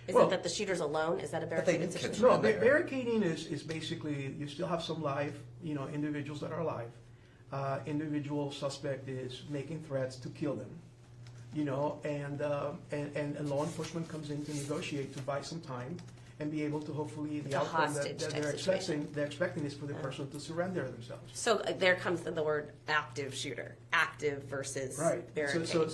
Is Well- it that the shooter's alone? Is that a But they barricaded didn't situation? control No, there. barricading is basically, you still have some live, individuals that are alive. Individual suspect is making threats to kill them, and law enforcement comes in to negotiate to buy some time and be able to hopefully, It's the a outcome hostage that type they're expecting is for the person to surrender themselves. So there comes the word active shooter, active versus Right. barricade. So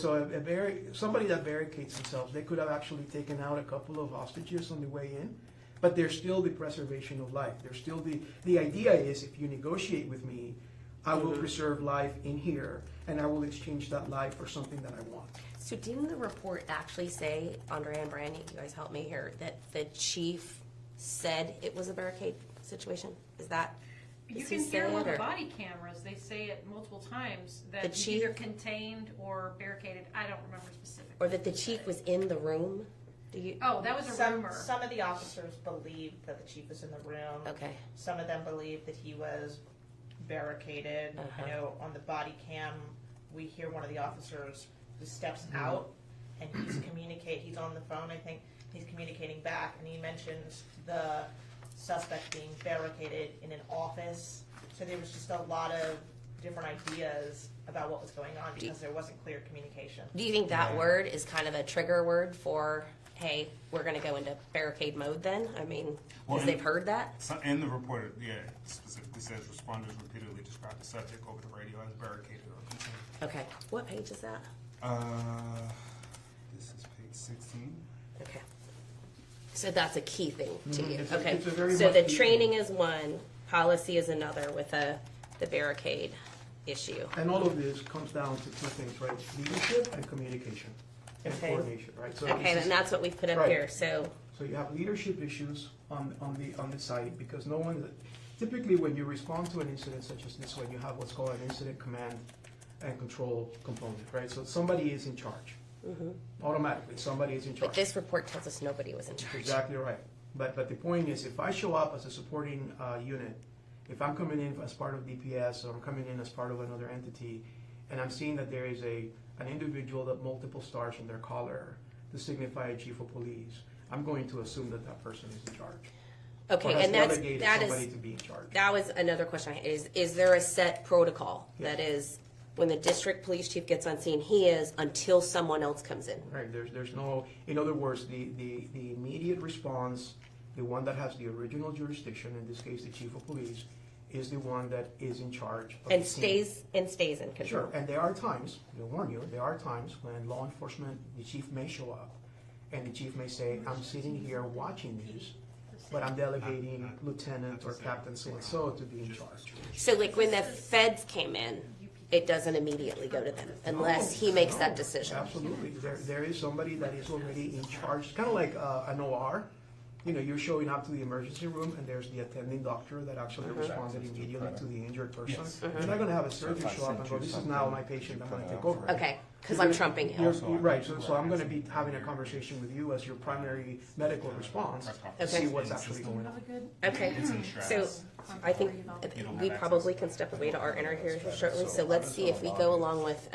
somebody that barricades themselves, they could have actually taken out a couple of hostages on the way in, but there's still the preservation of life. There's still the idea is if you negotiate with me, I will preserve life in here, and I will exchange that life for something that I want. So didn't the report actually say, Andrea and Brandy, you guys help me here, that the chief said it was a barricade situation? Is that, You does he can say hear it, on the or- body cameras, they say it multiple times, The that it's chief- either contained or barricaded, I don't remember specifically. or that the chief was in the room? Do you? Oh, that was a Some rumor. of the officers believed that the chief was in the room. Okay. Some of them believed that he was barricaded. Uh-huh. I know on the body cam, we hear one of the officers who steps out and he's on the phone, I think, he's communicating back, and he mentions the suspect being barricaded in an office. So there was just a lot of different ideas about what was going on because there wasn't clear communication. Do you think that word is kind of a trigger word for, hey, we're gonna go into barricade mode then? I mean, Well, because they've heard that? So in the report, it specifically says responders repeatedly described the subject over the radio as barricaded or contained. Okay. What page is that? This is page 16. Okay. So that's a key thing to you. It's a- Okay. it's a very So much the key training is one, policy is another with the barricade issue. And all of this comes down to two things, right? Leadership and communication and Okay. coordination, right? So Okay, this is- and that's what we put up Right. here, so, So you have leadership issues on the site because no one, typically when you respond to an incident such as this one, you have what's called an incident command and control component, right? So somebody is in charge. Automatically, somebody is in charge. but this report tells us nobody was in charge. Exactly right. But the point is, if I show up as a supporting unit, if I'm coming in as part of DPS or I'm coming in as part of another entity, and I'm seeing that there is an individual that multiple stars on their collar to signify a chief of police, I'm going to assume that that person is in charge. Okay, Or has and that's, delegated that somebody is, to be in charge. that was another question I had, is there a set protocol? Yeah. That is, when the district police chief gets on scene, he is until someone else comes in. Right, there's no, in other words, the immediate response, the one that has the original jurisdiction, in this case, the chief of police, is the one that is in charge of And the scene. stays in control. Sure, and there are times, to warn you, there are times when law enforcement, the chief may show up, and the chief may say, I'm sitting here watching this, but I'm delegating lieutenant or captain so-and-so to be in charge. So like when the feds came in, it doesn't immediately go to them unless he makes that decision. Absolutely, there is somebody that is already in charge, kind of like an OR. You know, you're showing up to the emergency room and there's the attending doctor that actually responded immediately to the injured person. Yes. You're not gonna have a surgeon show up and go, this is now my patient, I'm gonna take over. Okay, because I'm trumping him. You're right, so I'm gonna be having a conversation with you as your primary medical response to see what's actually going on. Okay, so I think we probably can step away to our interview here shortly, so let's see if we go along with,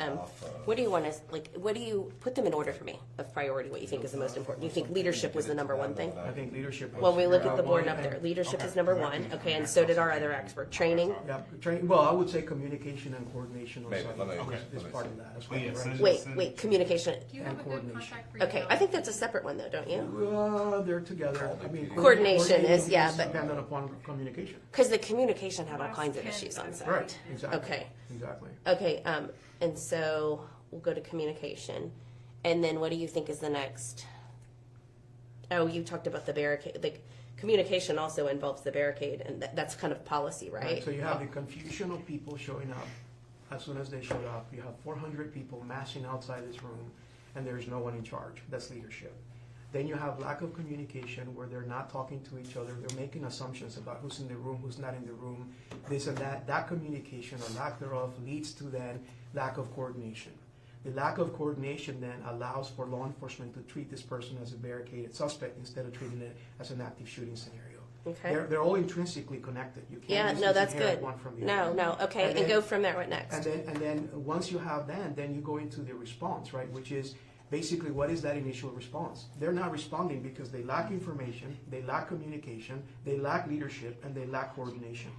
what do you want us, like, what do you, put them in order for me of priority, what you think is the most important? Do you think leadership was the number one thing? I think leadership. was Well, we look at the board one, up there, and- leadership is number one, okay, and so did our other expert, training. Yeah, well, I would say communication and coordination on Maybe, site let me- is let me part see. of that as Well, yeah, well, so right? Wait, communication, Do you have a good coordination. contact for you? okay, I think that's a separate one though, don't you? They're together, I mean. Coordination is, yeah, but- Dependent upon communication. Because the communication had all kinds of issues on site. Right, exactly. Okay. Exactly. Okay, and so we'll go to communication. And then what do you think is the next? Oh, you talked about the barricade, like, communication also involves the barricade, and that's kind of policy, right? So you have the confusion of people showing up. As soon as they showed up, you have 400 people massing outside this room, and there's no one in charge. That's leadership. Then you have lack of communication where they're not talking to each other. They're making assumptions about who's in the room, who's not in the room, this and that. That communication or lack thereof leads to then lack of coordination. The lack of coordination then allows for law enforcement to treat this person as a barricaded suspect instead of treating it as an active shooting scenario. Okay. They're all intrinsically connected. You can't Yeah, no, that's disinherit good. one from the other. No, okay, And and then- go from there, what next? And then once you have that, then you go into the response, right? Which is basically what is that initial response? They're not responding because they lack information, they lack communication, they lack leadership, and they lack coordination,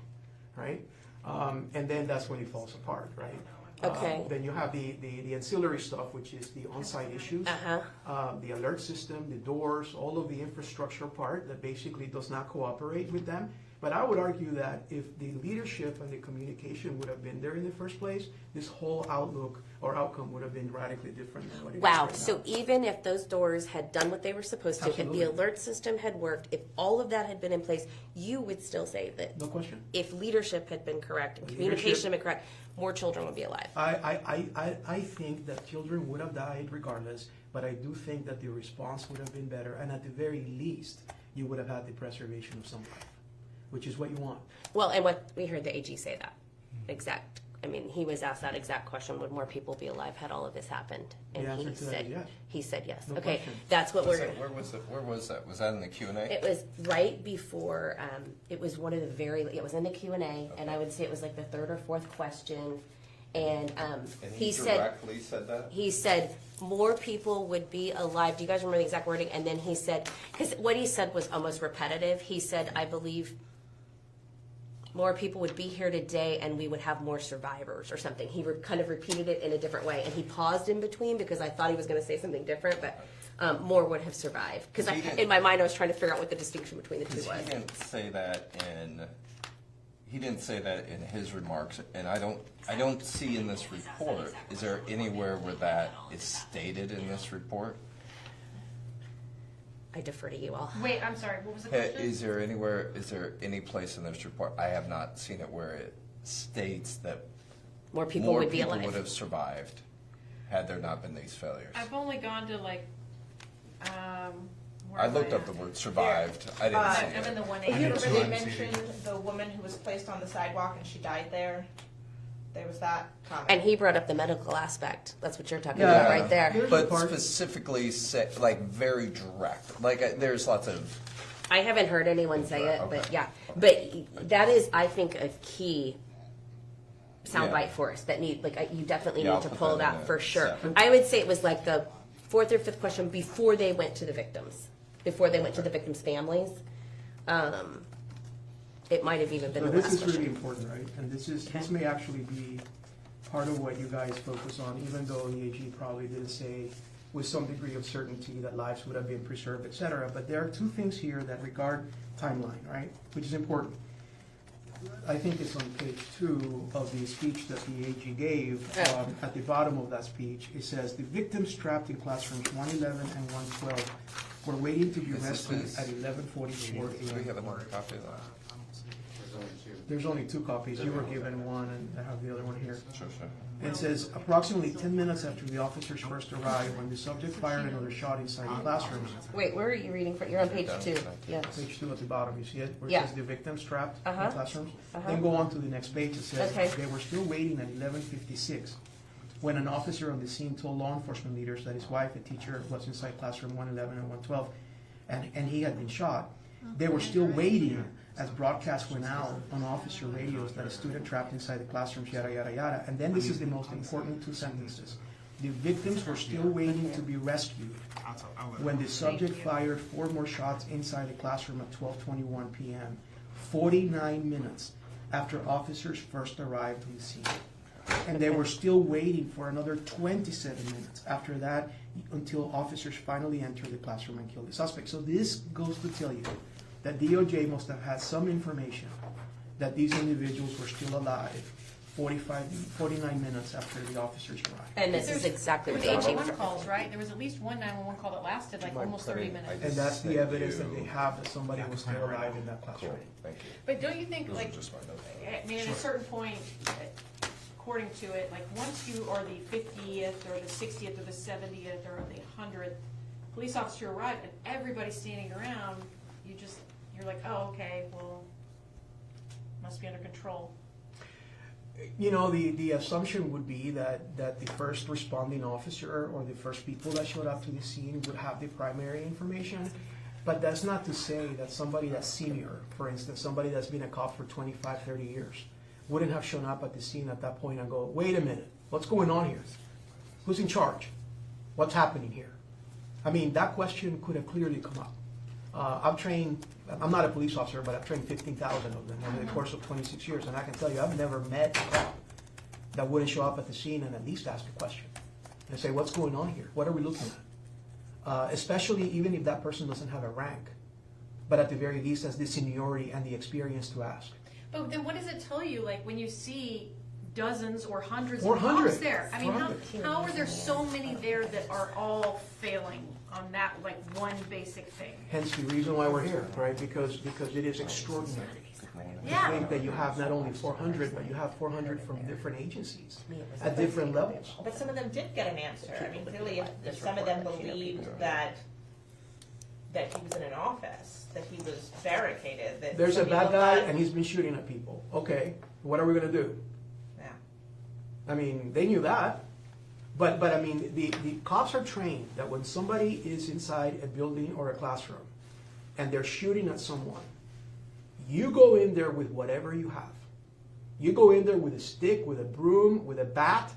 right? And then that's when it falls apart, right? Okay. Then you have the ancillary stuff, which is the on-site issues, the alert system, the doors, all of the infrastructure part that basically does not cooperate with them. But I would argue that if the leadership and the communication would have been there in the first place, this whole outlook or outcome would have been radically different than what it is Wow, right so now. even if those doors had done what they were supposed to, if the Absolutely. alert system had worked, if all of that had been in place, you would still say that No question. if leadership had been correct and Leadership- communication had been correct, more children would be alive. I think that children would have died regardless, but I do think that the response would have been better, and at the very least, you would have had the preservation of some life, which is what you want. Well, and what we heard the AG say that exact. I mean, he was asked that exact question: would more people be alive had all of this happened? And The he answer to that said, is yes. he said yes. No Okay, question. that's what we're. Where was that? Was that in the Q&A? It was right before. It was one of the very. It was in the Q&A, and I would say it was like the third or fourth question, and And he said. directly said that? He said more people would be alive. Do you guys remember the exact wording? And then he said, because what he said was almost repetitive. He said, I believe more people would be here today and we would have more survivors or something. He kind of repeated it in a different way. And he paused in between because I thought he was going to say something different, but more would have survived. Because He didn't- in my mind, I was trying to figure out what the distinction between the two Because was. he didn't say that in his remarks, and I don't see in this report, is there anywhere where that is stated in this report? I defer to you all. Wait, I'm sorry, what was the Hey, question? is there any place in this report, I have not seen it where it states that More people more would be people alive. would have survived had there not been these failures? I've only gone to like, where I am looked at? up the word survived, I didn't see I'm in it. the 1A. I did Remember too, they I didn't see it. mentioned the woman who was placed on the sidewalk and she died there? There was that comment. And he brought up the medical aspect. That's what you're talking Yeah. about right there. Here's the But part- specifically say, like, very direct, like, there's lots of, I haven't heard anyone say it, but Okay. yeah. But that is, I think, a key soundbite Yeah. for us that need, like, you definitely Yeah, need I'll to put pull that in that a for sure. separate- I would say it was like the fourth or fifth question before they went to the victims, before they went to the victims' families. It might have even been So the this last is really question. important, right? And this may actually be part of what you guys focus on, even though the AG probably didn't say with some degree of certainty that lives would have been preserved, et cetera. But there are two things here that regard timeline, right? Which is important. I think it's on page 2 of the speech that the AG gave. Yeah. At the bottom of that speech, it says, "The victims trapped in classrooms 111 and 112 were waiting to be Is this rescued this? at 11:44 Do we have a.m." another copy of that? There's only 2 copies. You were given one, and I have the other one here. Sure. It says, "Approximately 10 minutes after the officers first arrived, when the subject fired another shot inside the classrooms." Wait, where are you reading from? You're on page 2. Yes. Page 2 at the bottom, you see it? Where it Yeah. says the victims trapped in Uh-huh. classrooms? Uh-huh. Then go on to the next page, it says, Okay. "They were still waiting at 11:56 when an officer on the scene told law enforcement leaders that his wife, a teacher, was inside classroom 111 and 112, and he had been shot. They were still waiting as broadcasts went out on officer radios that a student trapped inside the classrooms, yada, yada, yada." And then this is the most important 2 sentences. "The victims were still waiting to be rescued when the subject fired 4 more shots inside the classroom at 12:21 p.m., 49 minutes after officers first arrived on the scene. And they were still waiting for another 27 minutes after that until officers finally entered the classroom and killed the suspect." So this goes to tell you that DOJ must have had some information that these individuals were still alive 49 minutes after the officers arrived. And this is exactly There what was the AG 911 was. calls, right? There was at least one 911 call that lasted like almost 30 minutes. And that's the evidence that they have that somebody was still alive in that classroom. Cool, thank you. But don't you think, Those are like, just my notes. I mean, at a certain point, according to it, like, once you are the 50th or the 60th or the 70th or the 100th police officer arrived and everybody's standing around, you're like, oh, okay, well, must be under control. You know, the assumption would be that the first responding officer or the first people that showed up to the scene would have the primary information. But that's not to say that somebody that's senior, for instance, somebody that's been a cop for 25, 30 years, wouldn't have shown up at the scene at that point and go, "Wait a minute, what's going on here? Who's in charge? What's happening here?" I mean, that question could have clearly come up. I'm not a police officer, but I've trained 15,000 of them over the course of 26 years, and I can tell you, I've never met a cop that wouldn't show up at the scene and at least ask a question and say, "What's going on here? What are we looking at?" Especially even if that person doesn't have a rank, but at the very least has the seniority and the experience to ask. But then what does it tell you, like, when you see dozens or hundreds Or of cops 100. there? I mean, how 400. are there so many there that are all failing on that, like, one basic thing? Hence the reason why we're here, right? Because it is extraordinary. To Yeah. think that you have not only 400, but you have 400 from different agencies at different levels. But some of them did get an answer. I mean, clearly, if some of them believed that he was in an office, that he was barricaded, that. There's a some bad people guy thought- and he's been shooting at people. Okay, what are we gonna do? Yeah. I mean, they knew that. But I mean, the cops are trained that when somebody is inside a building or a classroom and they're shooting at someone, you go in there with whatever you have. You go in there with a stick, with a broom, with a bat,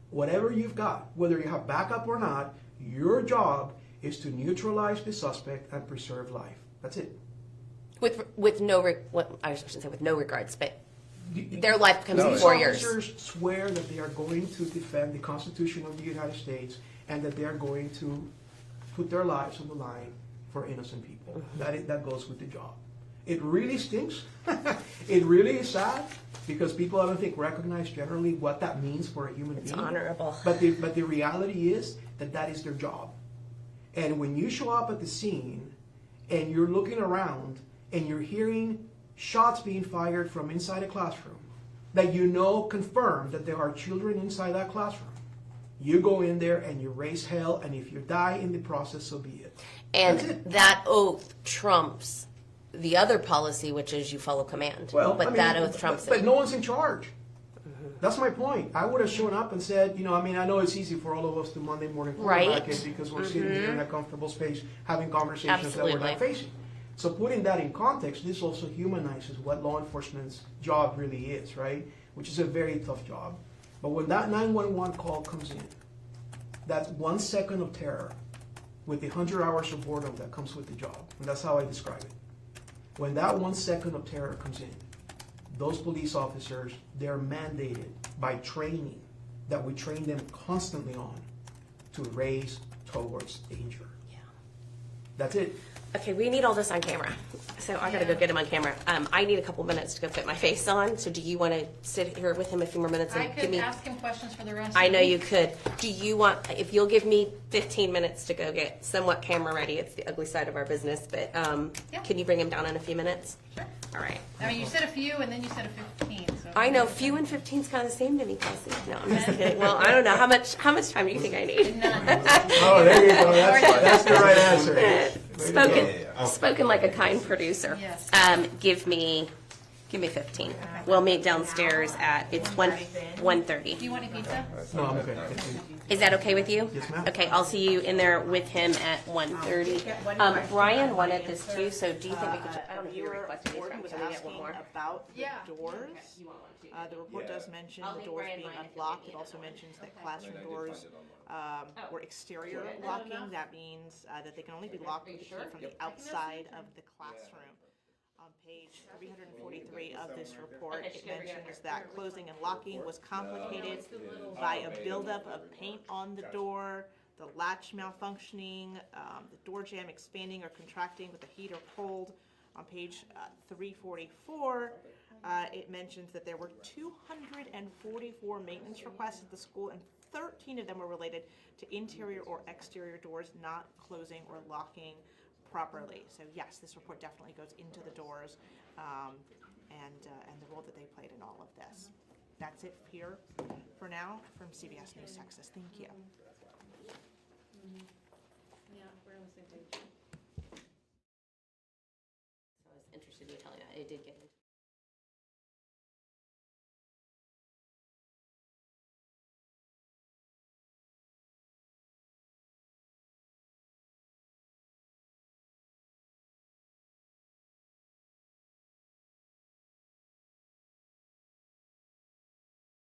whatever you've got. Whether you have backup or not, your job is to neutralize the suspect and preserve life. That's it. With no, I shouldn't say with no regards, but their life becomes These 4 years. officers swear that they are going to defend the Constitution of the United States and that they are going to put their lives on the line for innocent people. That goes with the job. It really stinks. It really is sad because people, I don't think, recognize generally what that means for a human It's being. honorable. But the reality is that is their job. And when you show up at the scene and you're looking around and you're hearing shots being fired from inside a classroom that you know confirm that there are children inside that classroom, you go in there and you raise hell, and if you die in the process, so be it. That's And it. that oath trumps the other policy, which is you follow command. Well, But I mean, that oath trumps but it. no one's in charge. That's my point. I would have shown up and said, I mean, I know it's easy for all of us to Monday morning Right. quarterback it because we're sitting here in a comfortable space having conversations that we're not Absolutely. facing. So putting that in context, this also humanizes what law enforcement's job really is, right? Which is a very tough job. But when that 911 call comes in, that's 1 second of terror with the 100 hours of boredom that comes with the job. And that's how I describe it. When that 1 second of terror comes in, those police officers, they're mandated by training that we train them constantly on to race towards danger. Yeah. That's it. Okay, we need all this on camera, so I gotta go get him on camera. I need a couple minutes to go put my face on, so do you wanna sit here with him a few more minutes I and give could me? ask him questions for the rest of I the know week. you could. Do you want, if you'll give me 15 minutes to go get somewhat camera ready, it's the ugly side of our business, but, Yeah. can you bring him down in a few minutes? Sure. All right. I mean, you said a few and then you said a 15, so. I know, few and 15's kind of the same to me, Kelsey. No, I'm just kidding. Well, I don't know, how much time do you think I need? None. Oh, there you go. That's the right answer. Spoken like a kind producer. Yes. Give me 15. We'll meet downstairs at, it's 1:30. Do you want any pizza? No, I'm okay. Is that okay with you? Yes, ma'am. Okay, I'll see you in there with him at 1:30. Brian wanted this too, so do you think we could, I don't know if you requested these, Gordon was can we get one asking more? about the Yeah. doors. You want one too? The report does mention I'll the leave doors Brian being mine if you'll unlocked. give It me also another one. mentions that classroom doors were exterior Is that locking. enough? That means that they can only be locked with the key from the outside of the classroom. On page 343 of this report, Okay, it she's gonna bring it mentions up that closing and locking was complicated by a buildup of paint on the door, the latch malfunctioning, the door jamb expanding or contracting with the heat or cold. On page 344, it mentions that there were 244 maintenance requests at the school, and 13 of them were related to interior or exterior doors not closing or locking properly. So yes, this report definitely goes into the doors and the role that they played in all of this. That's it here for now from CBS News Texas. Thank you. Yeah, we're on the same page. So I was interested in you telling that, it did get into